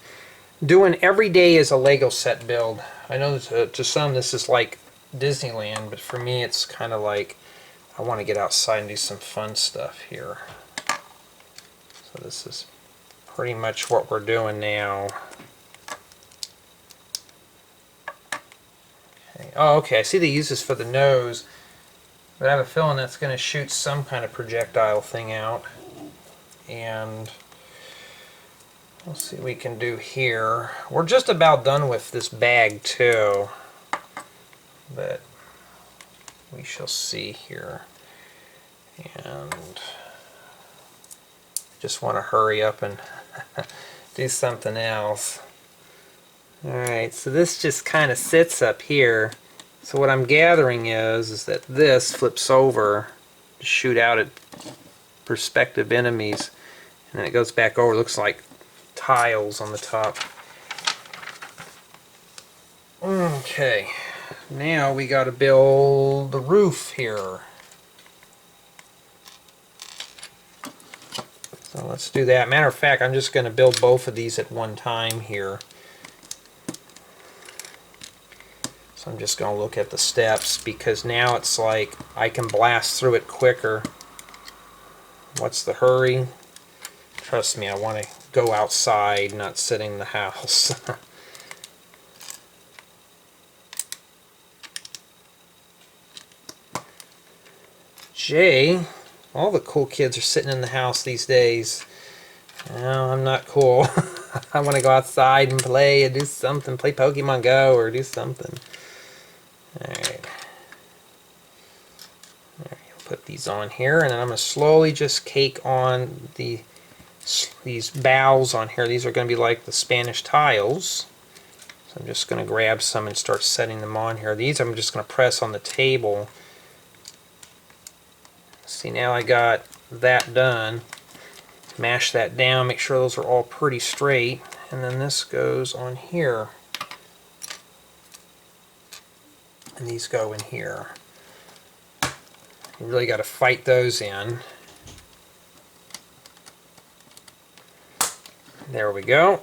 every day is a Lego set build. I know to some this is like Disneyland, but for me it's kind of like I want to get outside and do some fun stuff here. So this is pretty much what we're doing now. Okay. Oh, okay, I see they use this for the nose, but I have a feeling that's going to shoot some kind of projectile thing out. And let's see what we can do here. We're just about done with this bag too, but we shall see here. And just want to hurry up and do something else. Alright, so this just kind of sits up here. So what I'm gathering is that this flips over to shoot out at prospective enemies, and then it goes back over. It looks like tiles on the top. Okay, now we got to build the roof here. So let's do that. Matter of fact, I'm just going to build both of these at one time here. So I'm just going to look at the steps, because now it's like I can blast through it quicker. What's the hurry? Trust me, I want to go outside, not sitting in the house. Jay, all the cool kids are sitting in the house these days. No, I'm not cool. I want to go outside and play and do something, play Pokemon Go or do something. Alright. Put these on here, and then I'm going to slowly just cake on these bowels on here. These are going to be like the Spanish tiles. So I'm just going to grab some and start setting them on here. These I'm just going to press on the table. See, now I got that done. Mash that down, make sure those are all pretty straight, and then this goes on here. And these go in here. You really got to fight those in. There we go.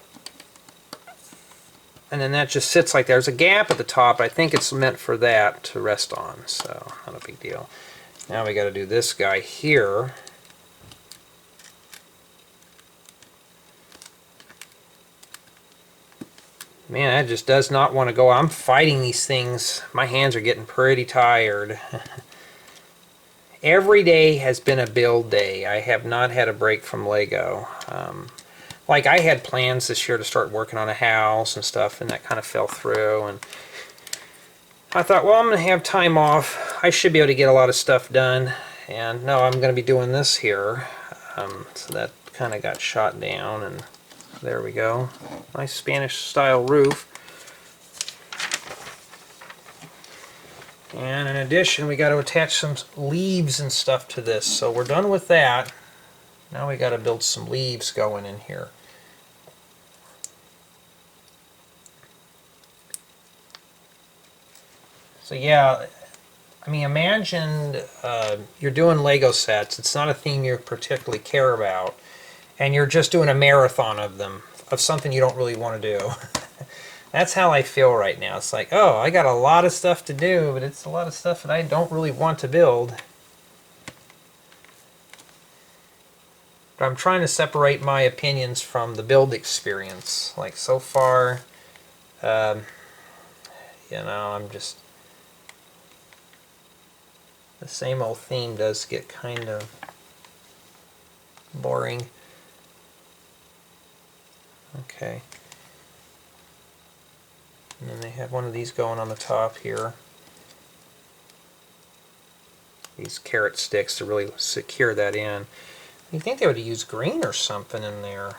And then that just sits like there's a gap at the top. I think it's meant for that to rest on, so not a big deal. Now we got to do this guy here. Man, that just does not want to go. I'm fighting these things. My hands are getting pretty tired. Every day has been a build day. I have not had a break from Lego. Like, I had plans this year to start working on a house and stuff, and that kind of fell through. And I thought, well, I'm going to have time off. I should be able to get a lot of stuff done. And no, I'm going to be doing this here. So that kind of got shot down, and there we go. Nice Spanish style roof. And in addition, we got to attach some leaves and stuff to this. So we're done with that. Now we got to build some leaves going in here. So yeah, I mean, imagine you're doing Lego sets. It's not a theme you particularly care about, and you're just doing a marathon of them, of something you don't really want to do. That's how I feel right now. It's like, oh, I got a lot of stuff to do, but it's a lot of stuff that I don't really want to build. But I'm trying to separate my opinions from the build experience. Like, so far, you know, I'm just... The same old theme does get kind of boring. Okay. And then they have one of these going on the top here. These carrot sticks to really secure that in. You think they would use green or something in there.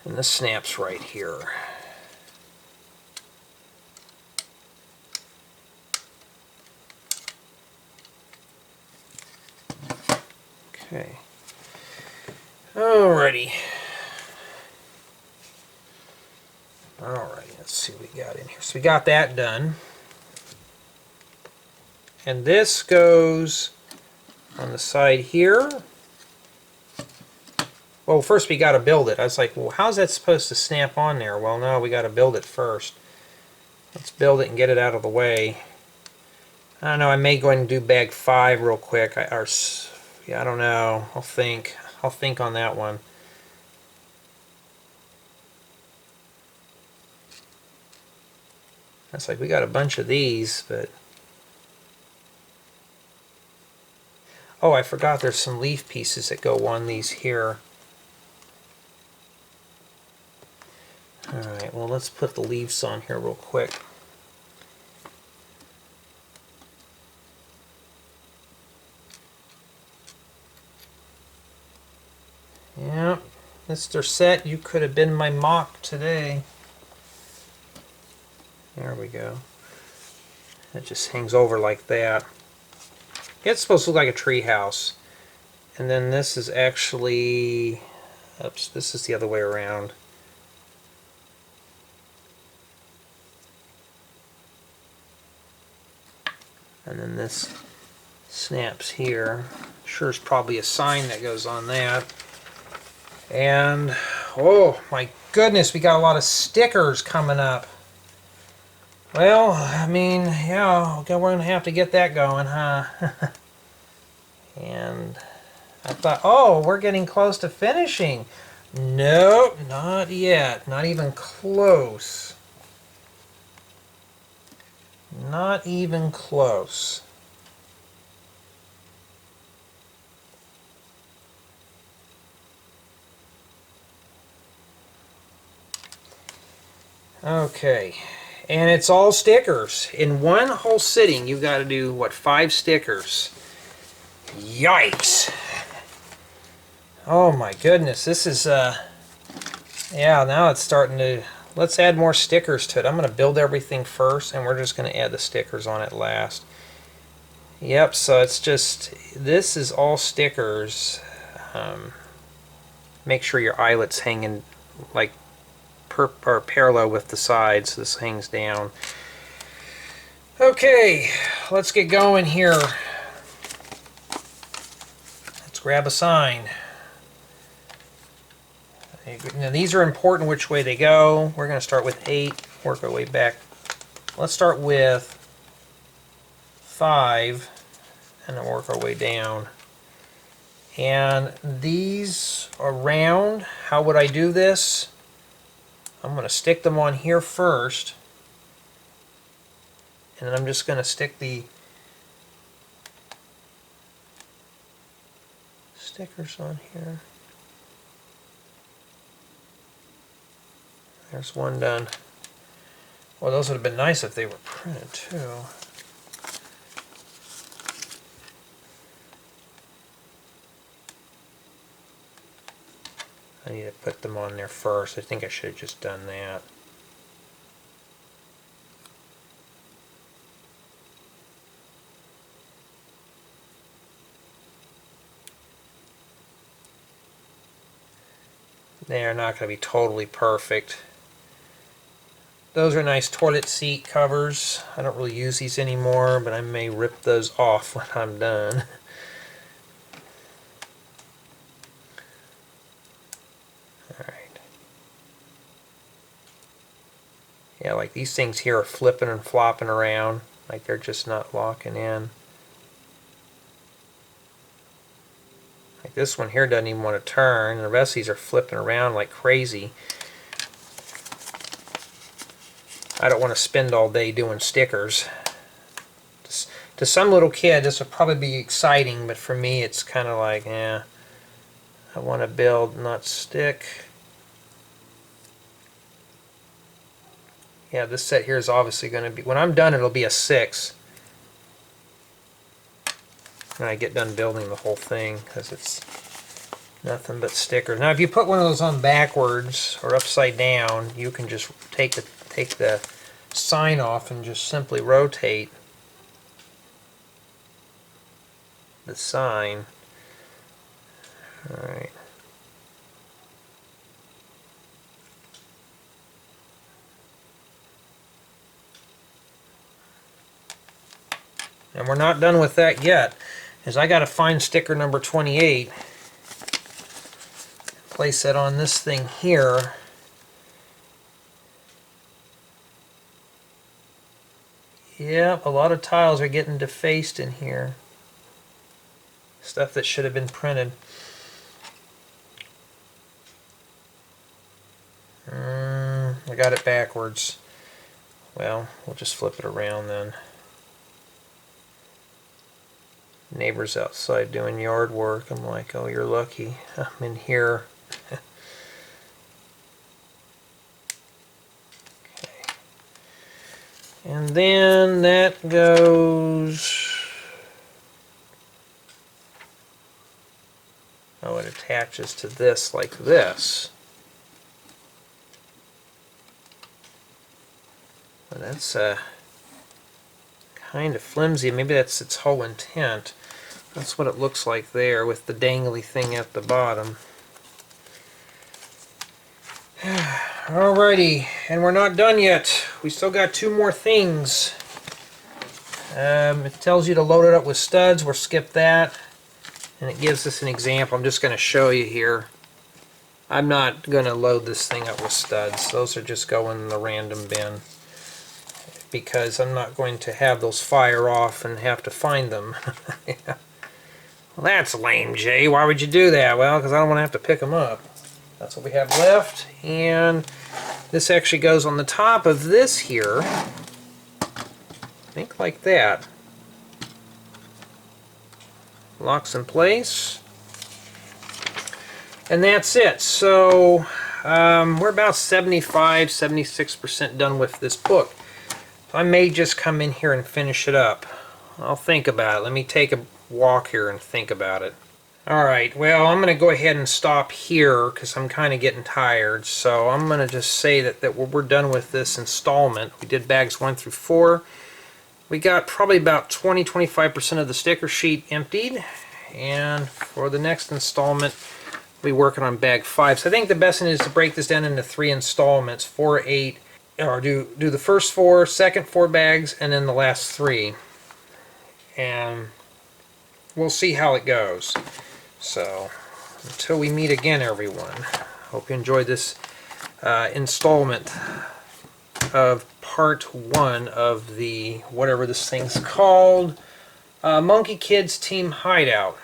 And this snaps right here. Okay. Alrighty. Alright, let's see what we got in here. So we got that done. And this goes on the side here. Well, first we got to build it. I was like, well, how's that supposed to snap on there? Well, no, we got to build it first. Let's build it and get it out of the way. I don't know, I may go ahead and do bag 5 real quick. Yeah, I don't know. I'll think on that one. It's like we got a bunch of these, but... Oh, I forgot there's some leaf pieces that go on these here. Alright, well let's put the leaves on here real quick. Yep, Mr. Set, you could have been my mock today. There we go. It just hangs over like that. It's supposed to look like a tree house. And then this is actually... Oops, this is the other way around. And then this snaps here. Sure is probably a sign that goes on that. And, oh my goodness, we got a lot of stickers coming up. Well, I mean, yeah, okay, we're going to have to get that going, huh? And I thought, oh, we're getting close to finishing. Nope, not yet. Not even close. Not even close. Okay, and it's all stickers. In one whole sitting, you've got to do, what, 5 stickers. Yikes! Oh my goodness, this is, yeah, now it's starting to, let's add more stickers to it. I'm going to build everything first, and we're just going to add the stickers on it last. Yep, so it's just, this is all stickers. Make sure your eyelet's hanging, like, or parallel with the sides, so this hangs down. Okay, let's get going here. Let's grab a sign. Now these are important which way they go. We're going to start with 8, work our way back. Let's start with 5 and then work our way down. And these are round. How would I do this? I'm going to stick them on here first, and then I'm just going to stick the stickers on here. There's one done. Well, those would have been nice if they were printed too. I need to put them on there first. I think I should have just done that. They are not going to be totally perfect. Those are nice toilet seat covers. I don't really use these anymore, but I may rip those off when I'm done. Yeah, like these things here are flipping and flopping around, like they're just not locking in. Like this one here doesn't even want to turn, and the rest of these are flipping around like crazy. I don't want to spend all day doing stickers. To some little kid, this would probably be exciting, but for me, it's kind of like, eh, I want to build, not stick. Yeah, this set here is obviously going to be, when I'm done, it'll be a 6. When I get done building the whole thing, because it's nothing but stickers. Now, if you put one of those on backwards or upside down, you can just take the sign off and just simply rotate the sign. All right. And we're not done with that yet, as I got to find sticker number 28, place that on this thing here. Yep, a lot of tiles are getting defaced in here. Stuff that should have been printed. I got it backwards. Well, we'll just flip it around then. Neighbors outside doing yard work. I'm like, oh, you're lucky. I'm in here. Okay. And then that goes... Oh, it attaches to this like this. Well, that's kind of flimsy. Maybe that's its whole intent. That's what it looks like there with the dangly thing at the bottom. Alrighty, and we're not done yet. We still got two more things. It tells you to load it up with studs. We'll skip that. And it gives us an example. I'm just going to show you here. I'm not going to load this thing up with studs. Those are just going in the random bin, because I'm not going to have those fire off and have to find them. Yeah. Well, that's lame, Jay. Why would you do that? Well, because I don't want to have to pick them up. That's what we have left. And this actually goes on the top of this here. I think like that. Locks in place. And that's it. So we're about 75–76% done with this book. I may just come in here and finish it up. I'll think about it. Let me take a walk here and think about it. Alright, well, I'm going to go ahead and stop here because I'm kind of getting tired. So I'm going to just say that we're done with this installment. We did bags 1 through 4. We got probably about 20–25% of the sticker sheet emptied. And for the next installment, we'll be working on bag 5. So I think the best thing is to break this down into 3 installments, 4, 8, or do the first 4, second 4 bags, and then the last 3. And we'll see how it goes. So until we meet again, everyone, hope you enjoyed this installment of part 1 of the whatever this thing's called, Monkey Kids Team Hideout.